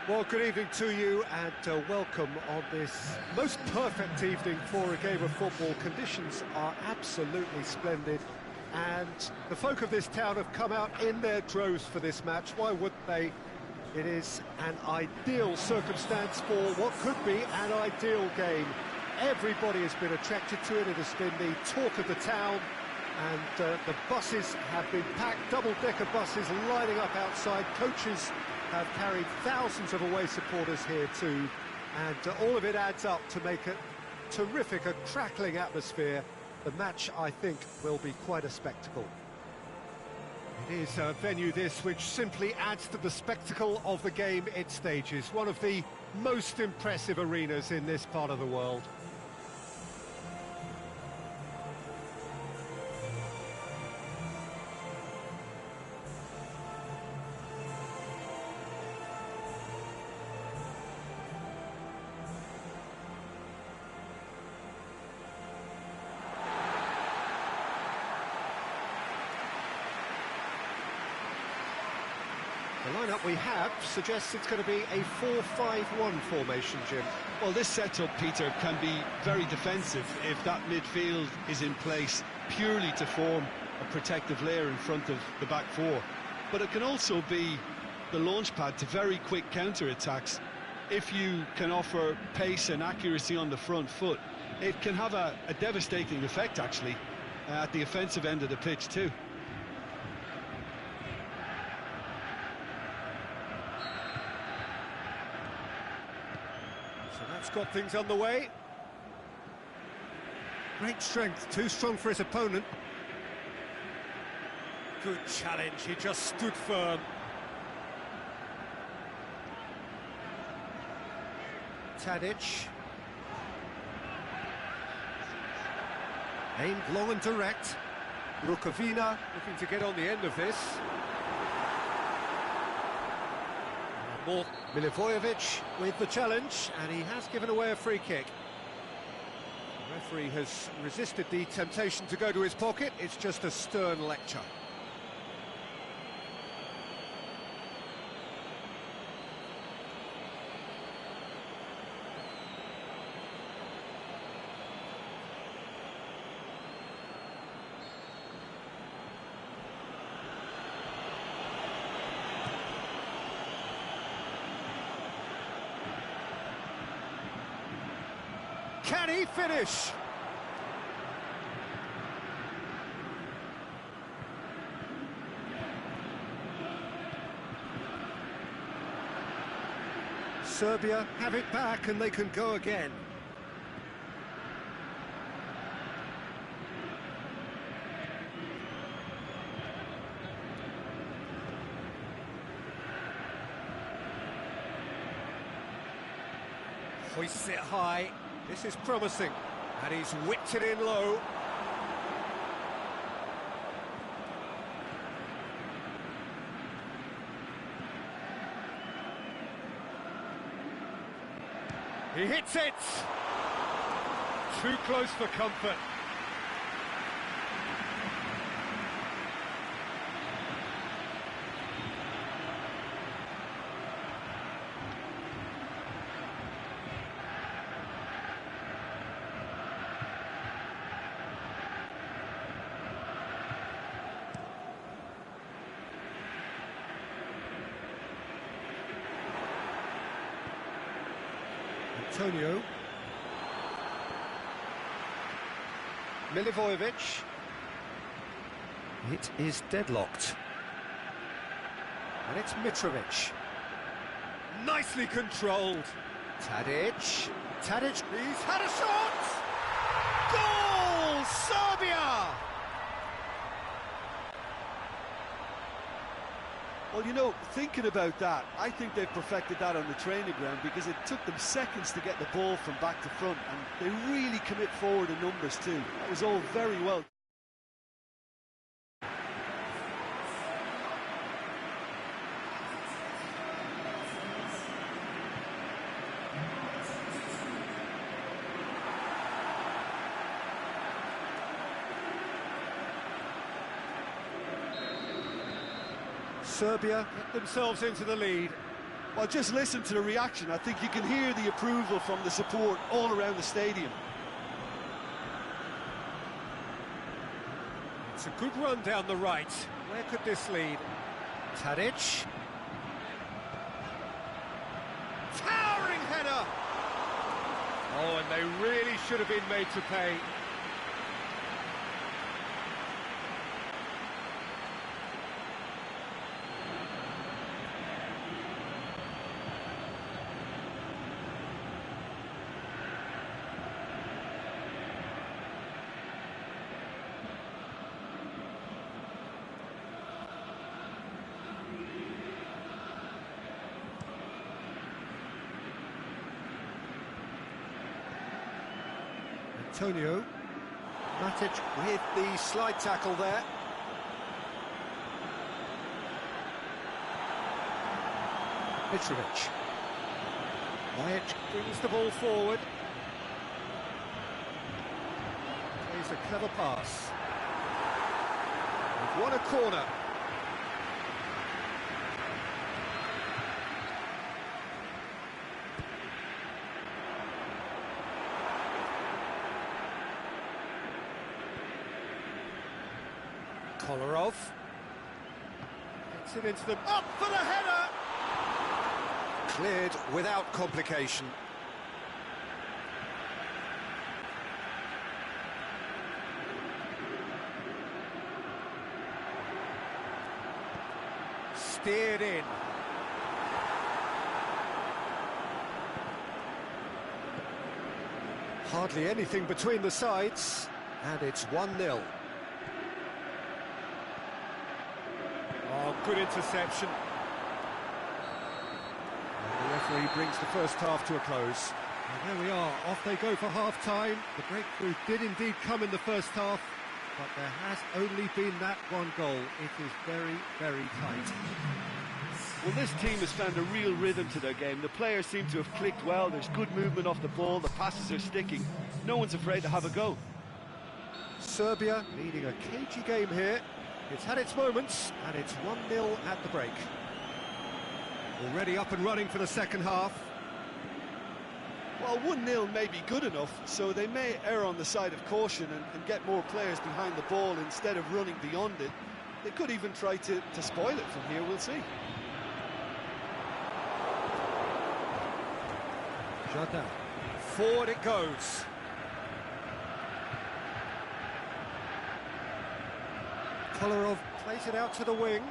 S1: Well, good evening to you and welcome on this most perfect evening for a game of football. Conditions are absolutely splendid and the folk of this town have come out in their droves for this match. Why wouldn't they? It is an ideal circumstance for what could be an ideal game. Everybody has been attracted to it. It has been the talk of the town and the buses have been packed, double-decker buses lining up outside. Coaches have carried thousands of away supporters here too, and all of it adds up to make a terrific, a crackling atmosphere. The match, I think, will be quite a spectacle. It is a venue this which simply adds to the spectacle of the game it stages. One of the most impressive arenas in this part of the world. The lineup we have suggests it's going to be a 4-5-1 formation, Jim.
S2: Well, this setup, Peter, can be very defensive if that midfield is in place purely to form a protective layer in front of the back four. But it can also be the launch pad to very quick counter-attacks. If you can offer pace and accuracy on the front foot, it can have a devastating effect, actually, at the offensive end of the pitch, too.
S1: Got things on the way. Great strength, too strong for his opponent. Good challenge, he just stood firm. Tadic. Aimed long and direct. Rukavina looking to get on the end of this. More Milivojevic with the challenge, and he has given away a free kick. The referee has resisted the temptation to go to his pocket. It's just a stern lecture. Can he finish? Serbia have it back and they can go again. Hoists it high. This is promising, and he's whipped it in low. He hits it! Too close for comfort. Antonio. Milivojevic. It is deadlocked. And it's Mitrovic. Nicely controlled. Tadic. Tadic, he's had a shot! Goal! Serbia!
S3: Well, you know, thinking about that, I think they've perfected that on the training ground because it took them seconds to get the ball from back to front, and they really commit forward in numbers too. That was all very well.
S1: Serbia get themselves into the lead.
S3: Well, just listen to the reaction. I think you can hear the approval from the support all around the stadium.
S1: It's a good run down the right. Where could this lead? Tadic. Towering header! Oh, and they really should have been made to pay. Antonio, Matic with the slide tackle there. Mitrovic. Majic brings the ball forward. Plays a clever pass. They've won a corner. Kolarov gets it into the... Up for the header! Cleared without complication. Steered in. Hardly anything between the sides, and it's 1-0. Oh, good interception. And the referee brings the first half to a close. And there we are, off they go for half-time. The breakthrough did indeed come in the first half, but there has only been that one goal. It is very, very tight.
S3: Well, this team has found a real rhythm to their game. The players seem to have clicked well. There's good movement off the ball. The passes are sticking. No one's afraid to have a go.
S1: Serbia leading a cagey game here. It's had its moments, and it's 1-0 at the break. Already up and running for the second half.
S3: Well, 1-0 may be good enough, so they may err on the side of caution and get more players behind the ball instead of running beyond it. They could even try to spoil it from here, we'll see.
S1: Jardin. Forward it goes. Kolarov plays it out to the wing,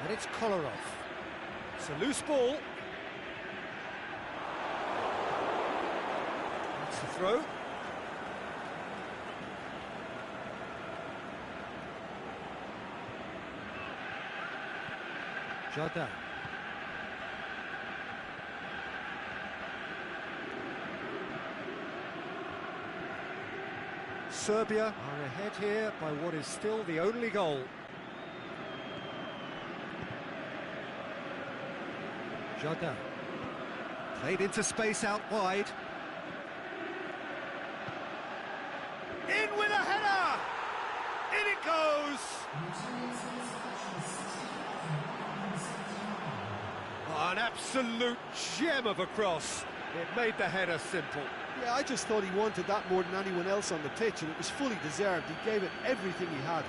S1: and it's Kolarov. It's a loose ball. That's the throw. Jardin. Serbia are ahead here by what is still the only goal. Jardin. Played into space out wide. In with a header! In it goes! Oh, an absolute gem of a cross. It made the header simple.
S3: Yeah, I just thought he wanted that more than anyone else on the pitch, and it was fully deserved. He gave it everything he had.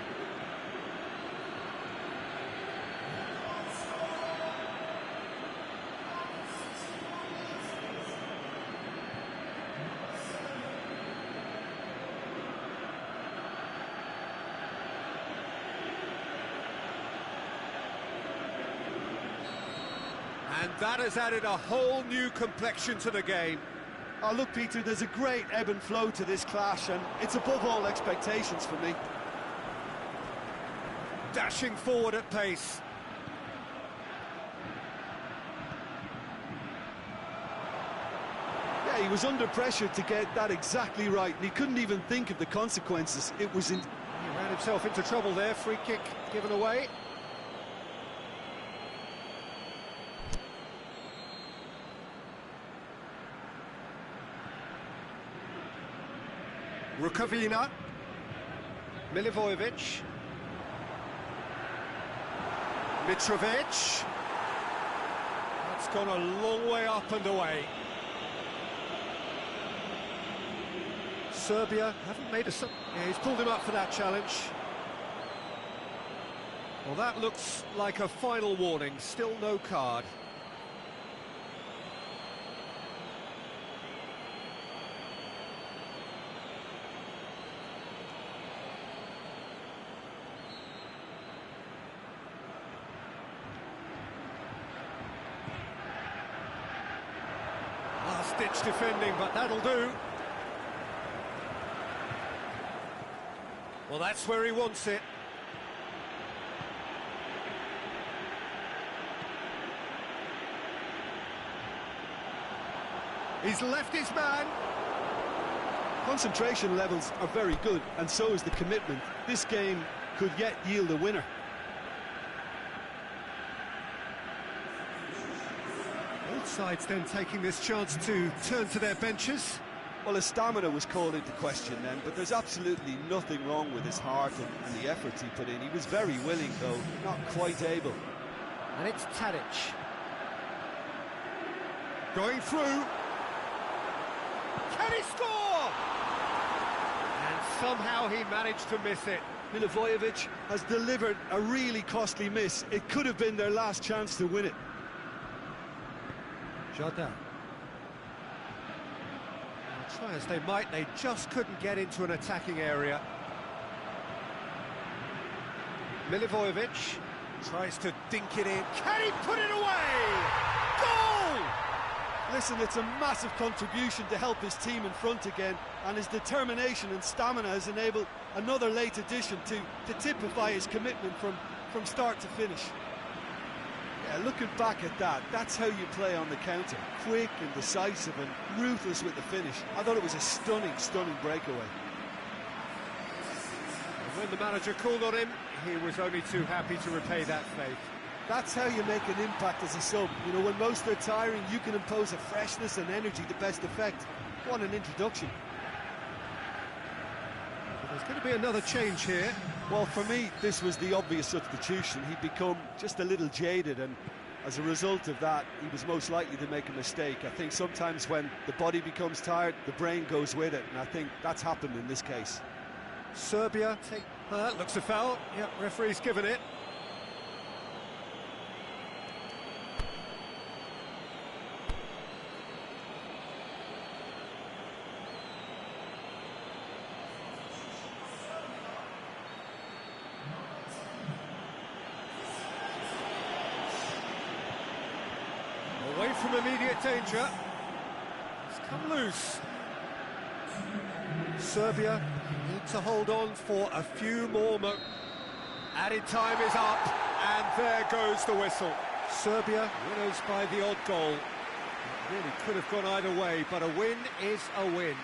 S1: And that has added a whole new complexion to the game.
S3: Oh, look, Peter, there's a great ebb and flow to this clash, and it's above all expectations for me.
S1: Dashing forward at pace.
S3: Yeah, he was under pressure to get that exactly right, and he couldn't even think of the consequences. It was in...
S1: He ran himself into trouble there. Free kick given away. Rukavina, Milivojevic, Mitrovic. That's It's gone a long way up and away. Serbia haven't made a... Yeah, he's pulled him up for that challenge. Well, that looks like a final warning. Still no card. Last-ditch defending, but that'll do. Well, that's where he wants it. He's left his man.
S3: Concentration levels are very good, and so is the commitment. This game could yet yield a winner.
S1: Both sides then taking this chance to turn to their benches.
S3: Well, his stamina was called into question then, but there's absolutely nothing wrong with his heart and the efforts he put in. He was very willing, though not quite able.
S1: And it's Tadic. Going through. Can he score? And somehow he managed to miss it.
S3: Milivojevic has delivered a really costly miss. It could have been their last chance to win it.
S1: Jordan. Try as they might, they just couldn't get into an attacking area. Milivojevic tries to dink it in. Can he put it away? Goal!
S3: Listen, it's a massive contribution to help his team in front again, and his determination and stamina has enabled another late addition to typify his commitment from start to finish. Yeah, looking back at that, that's how you play on the counter. Quick and decisive and ruthless with the finish. I thought it was a stunning breakaway.
S1: And when the manager called on him, he was only too happy to repay that faith.
S3: That's how you make an impact as a sub. You know, when most are tiring, you can impose a freshness and energy to best effect. What an introduction.
S1: But there's going to be another change here.
S3: Well, for me, this was the obvious substitution. He'd become just a little jaded, and as a result of that, he was most likely to make a mistake. I think sometimes when the body becomes tired, the brain goes with it, and I think that's happened in this case.
S1: Serbia take... that looks a foul. Yep, referee's given it. Away from immediate danger. It's come loose. Serbia need to hold on for a few more moments. Added time is up, and there goes the whistle. Serbia winners by the odd goal. It really could have gone either way, but a win is a win.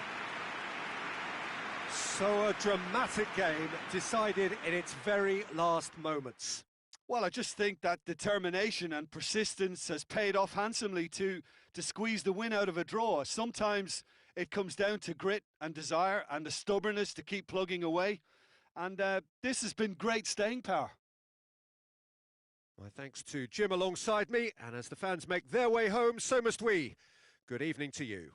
S1: So a dramatic game decided in its very last moments.
S3: Well, I just think that determination and persistence has paid off handsomely to squeeze the win out of a draw. Sometimes it comes down to grit and desire and the stubbornness to keep plugging away. And this has been great staying power.
S1: My thanks to Jim alongside me, and as the fans make their way home, so must we. Good evening to you.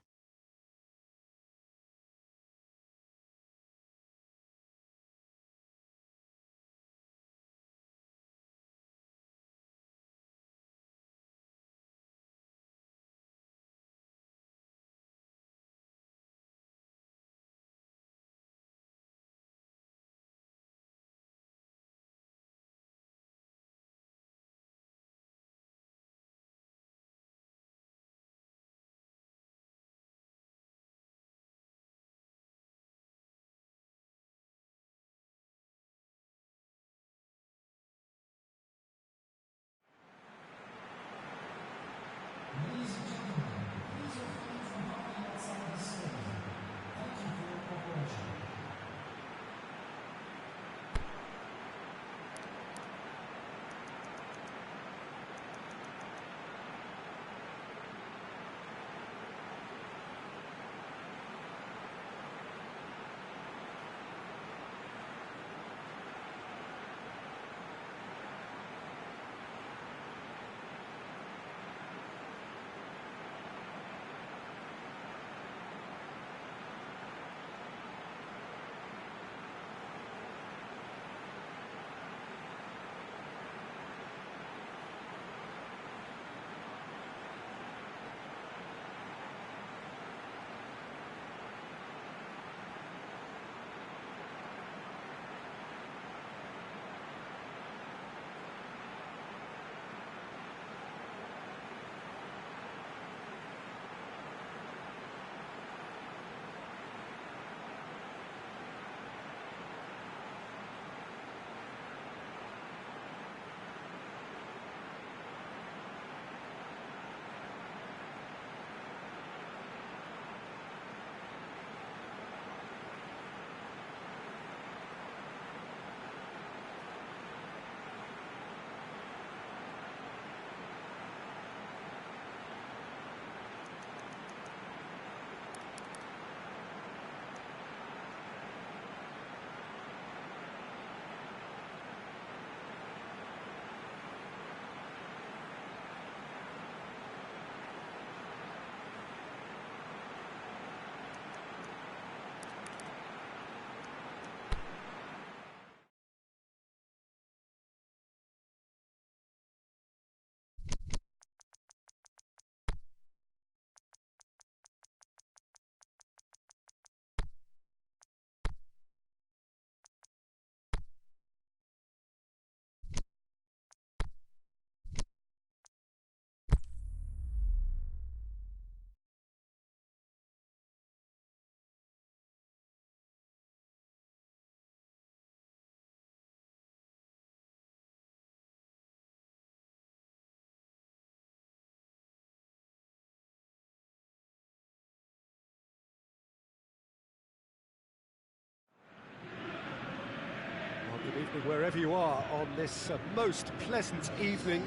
S1: Wherever you are on this most pleasant evening,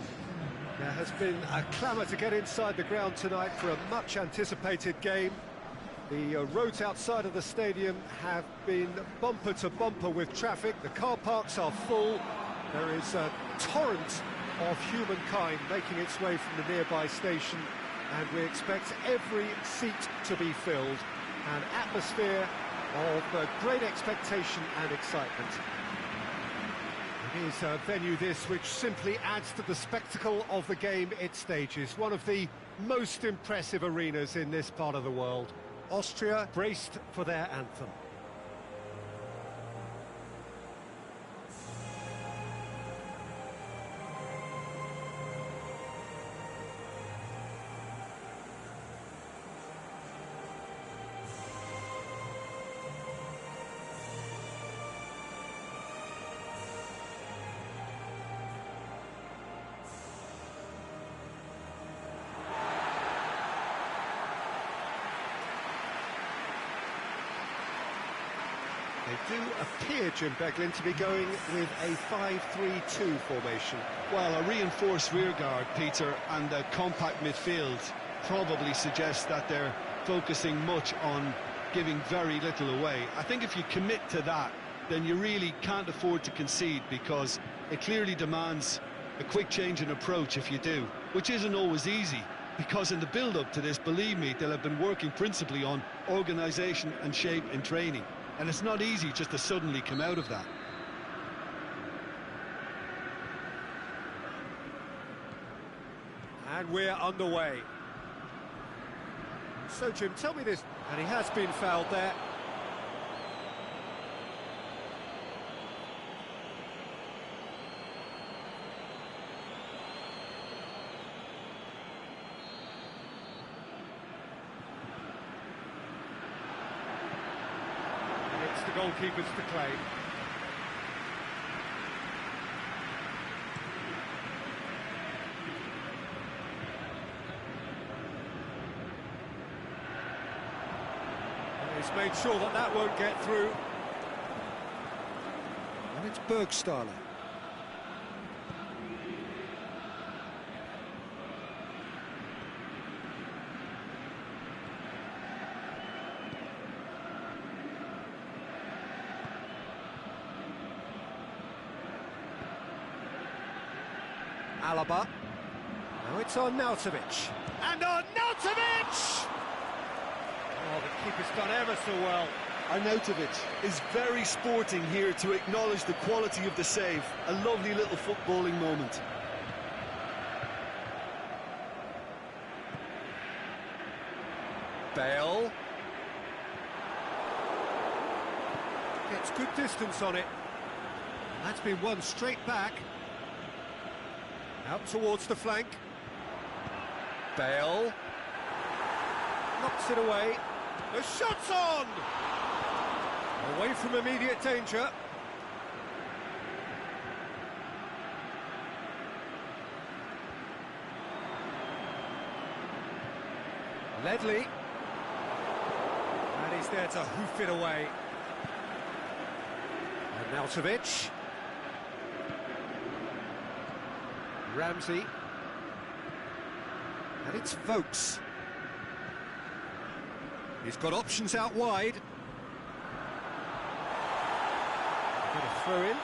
S1: there has been a clamour to get inside the ground tonight for a much-anticipated game. The roads outside of the stadium have been bumper to bumper with traffic. The car parks are full. There is a torrent of humankind making its way from the nearby station, and we expect every seat to be filled. An atmosphere of great expectation and excitement. It is a venue this which simply adds to the spectacle of the game it stages. One of the most impressive arenas in this part of the world. Austria braced for their anthem. They do appear, Jim Beglin, to be going with a 5-3-2 formation.
S2: Well, a reinforced rearguard, Peter, and a compact midfield probably suggests that they're focusing much on giving very little away. I think if you commit to that, then you really can't afford to concede, because it clearly demands a quick change in approach if you do, which isn't always easy, because in the build-up to this, believe me, they'll have been working principally on organisation and shape in training. And it's not easy just to suddenly come out of that.
S1: And we're underway. So, Jim, tell me this. And he has been fouled there. It's the goalkeeper's to claim. He's made sure that that won't get through. And it's Bergstaller. Alaba. Now it's Arnautovic. And Arnautovic! Oh, the keeper's done ever so well.
S3: Arnautovic is very sporting here to acknowledge the quality of the save. A lovely little footballing moment.
S1: Bale. Gets good distance on it. That's been won straight back. Out towards the flank. Bale. Knocks it away. The shot's on! Away from immediate danger. Ledley. And he's there to hoof it away. Arnautovic. Ramsey. And it's Vokes. He's got options out wide. Got a throw in.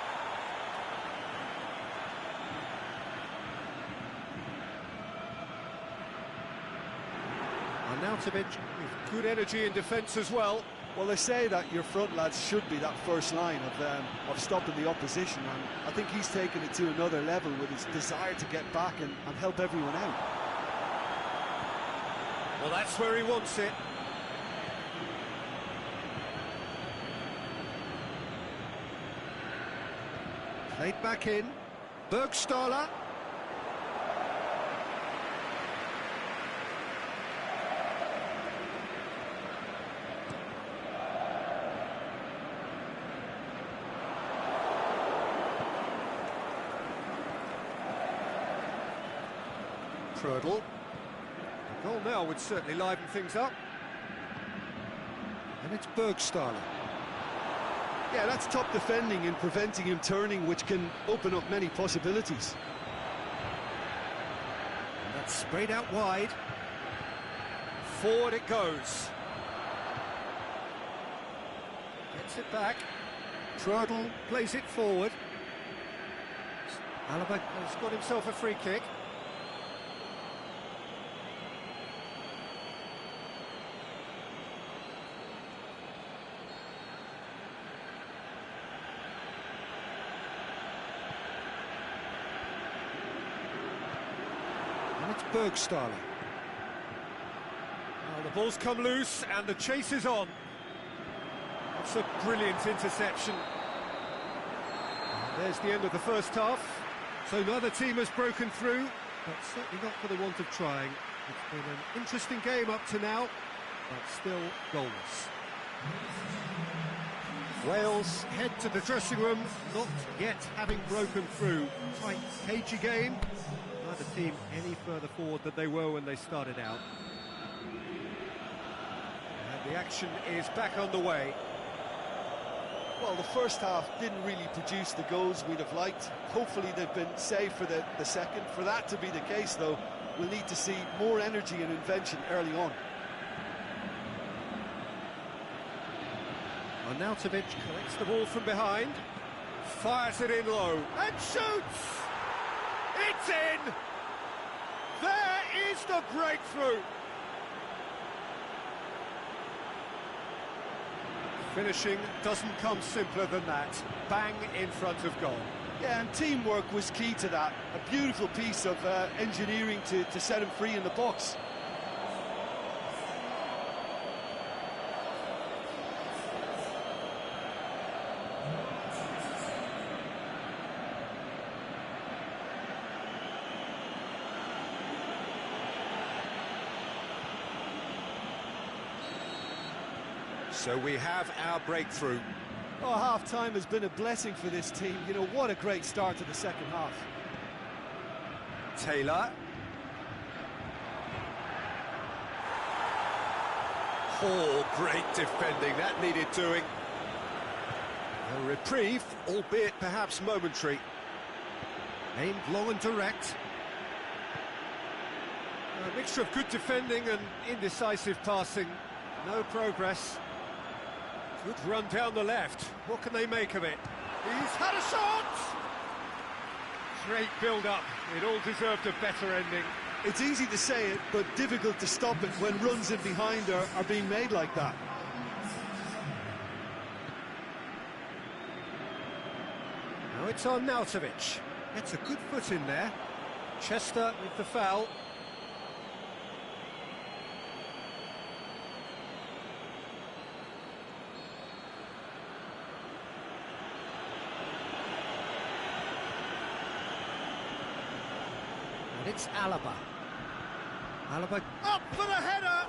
S1: Arnautovic with good energy in defence as well.
S3: Well, they say that your front lads should be that first line of stopping the opposition, and I think he's taken it to another level with his desire to get back and help everyone out.
S1: Well, that's where he wants it. Played back in. Bergstaller. Prödl. A goal now would certainly liven things up. And it's Bergstaller.
S3: Yeah, that's top defending and preventing him turning, which can open up many possibilities.
S1: And that's sprayed out wide. Forward it goes. Gets it back. Trudle plays it forward. Alaba has got himself a free kick. And it's Bergstaller. Well, the ball's come loose and the chase is on. That's a brilliant interception. There's the end of the first half. So neither team has broken through, but certainly not for the want of trying. It's been an interesting game up to now, but still goalless. Wales head to the dressing room, not yet having broken through. Tight, cagey game. Neither team any further forward than they were when they started out. And the action is back underway.
S3: Well, the first half didn't really produce the goals we'd have liked. Hopefully they've been saved for the second. For that to be the case, though, we'll need to see more energy and invention early on.
S1: Arnautovic collects the ball from behind, fires it in low, and shoots! It's in! There is the breakthrough! Finishing doesn't come simpler than that. Bang in front of goal.
S3: Yeah, and teamwork was key to that. A beautiful piece of engineering to set him free in the box.
S1: So we have our breakthrough.
S3: Oh, half-time has been a blessing for this team. You know, what a great start to the second half.
S1: Taylor. Oh, great defending. That needed doing. A reprieve, albeit perhaps momentary. Aimed long and direct. A mixture of good defending and indecisive passing. No progress. Good run down the left. What can they make of it? He's had a shot! Great build-up. It all deserved a better ending.
S3: It's easy to say it, but difficult to stop it when runs in behind are being made like that.
S1: Now it's on Arnautovic. Gets a good foot in there. Chester with the foul. And it's Alaba. Alaba up for the header!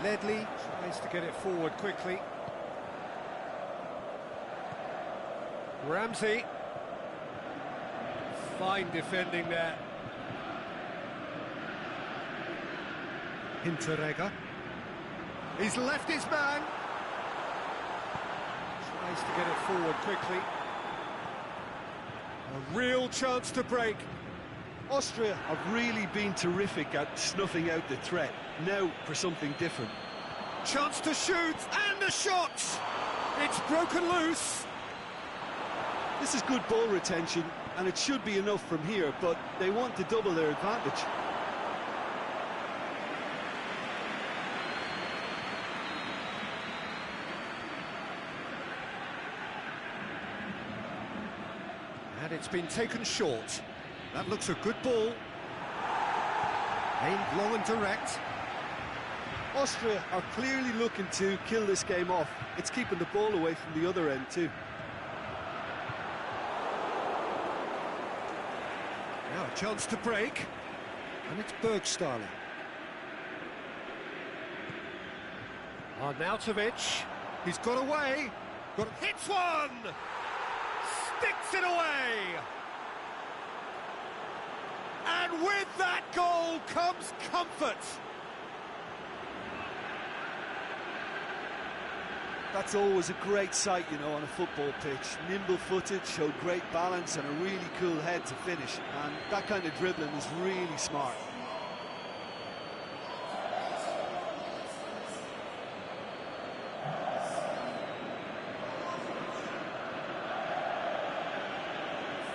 S1: Ledley tries to get it forward quickly. Ramsey. Fine defending there. Interaja. He's left his man. Tries to get it forward quickly. A real chance to break.
S3: Austria have really been terrific at snuffing out the threat. Now for something different.
S1: Chance to shoot, and a shot! It's broken loose.
S3: This is good ball retention, and it should be enough from here, but they want to double their advantage.
S1: And it's been taken short. That looks a good ball. Aimed long and direct.
S3: Austria are clearly looking to kill this game off. It's keeping the ball away from the other end too.
S1: Now a chance to break. And it's Bergstaller. Arnautovic. He's got away. Hits one! Sticks it away! And with that goal comes comfort.
S3: That's always a great sight, you know, on a football pitch. Nimble-footed, showed great balance and a really cool head to finish. And that kind of dribbling is really smart.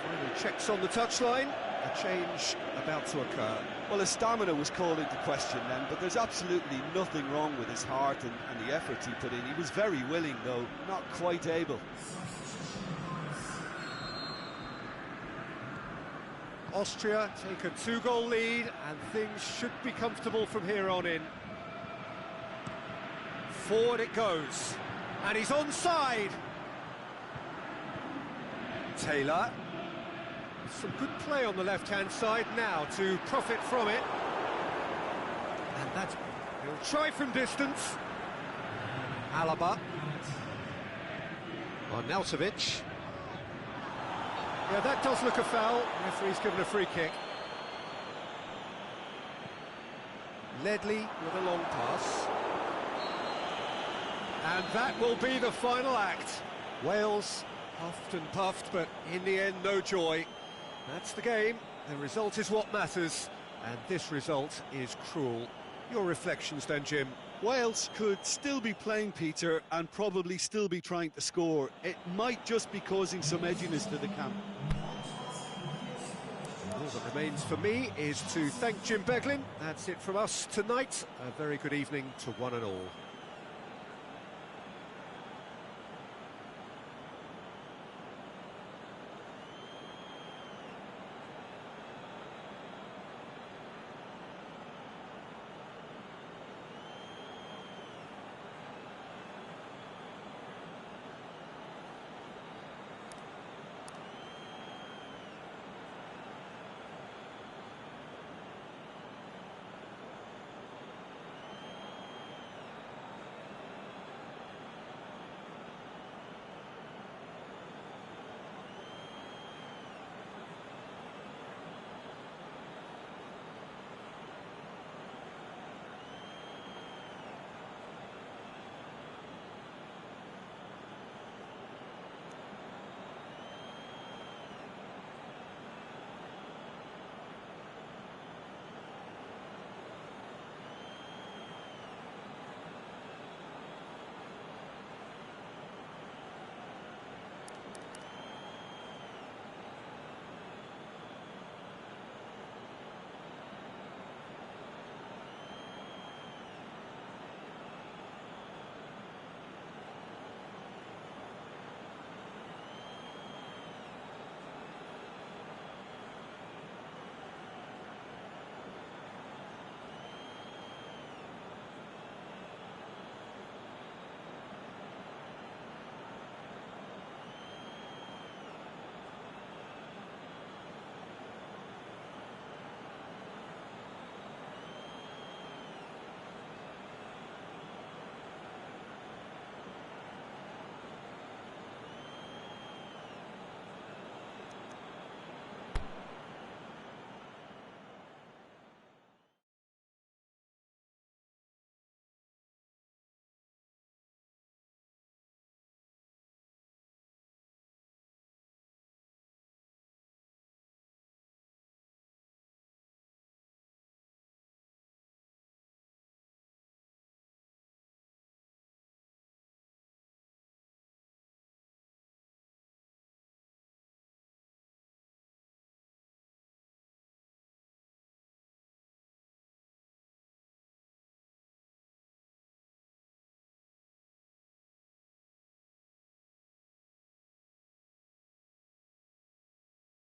S1: Final checks on the touchline. A change about to occur.
S3: Well, his stamina was called into question then, but there's absolutely nothing wrong with his heart and the effort he put in. He was very willing, though, not quite able.
S1: Austria take a 2-goal lead, and things should be comfortable from here on in. Forward it goes, and he's onside. Taylor. Some good play on the left-hand side now to profit from it. And that's... he'll try from distance. Alaba. Arnautovic. Yeah, that does look a foul. Referee's given a free kick. Ledley with a long pass. And that will be the final act. Wales huffed and puffed, but in the end, no joy. That's the game. The result is what matters, and this result is cruel. Your reflections then, Jim?
S3: Wales could still be playing, Peter, and probably still be trying to score. It might just be causing some edginess to the camp.
S1: All that remains for me is to thank Jim Beglin. That's it from us tonight. A very good evening to one and all.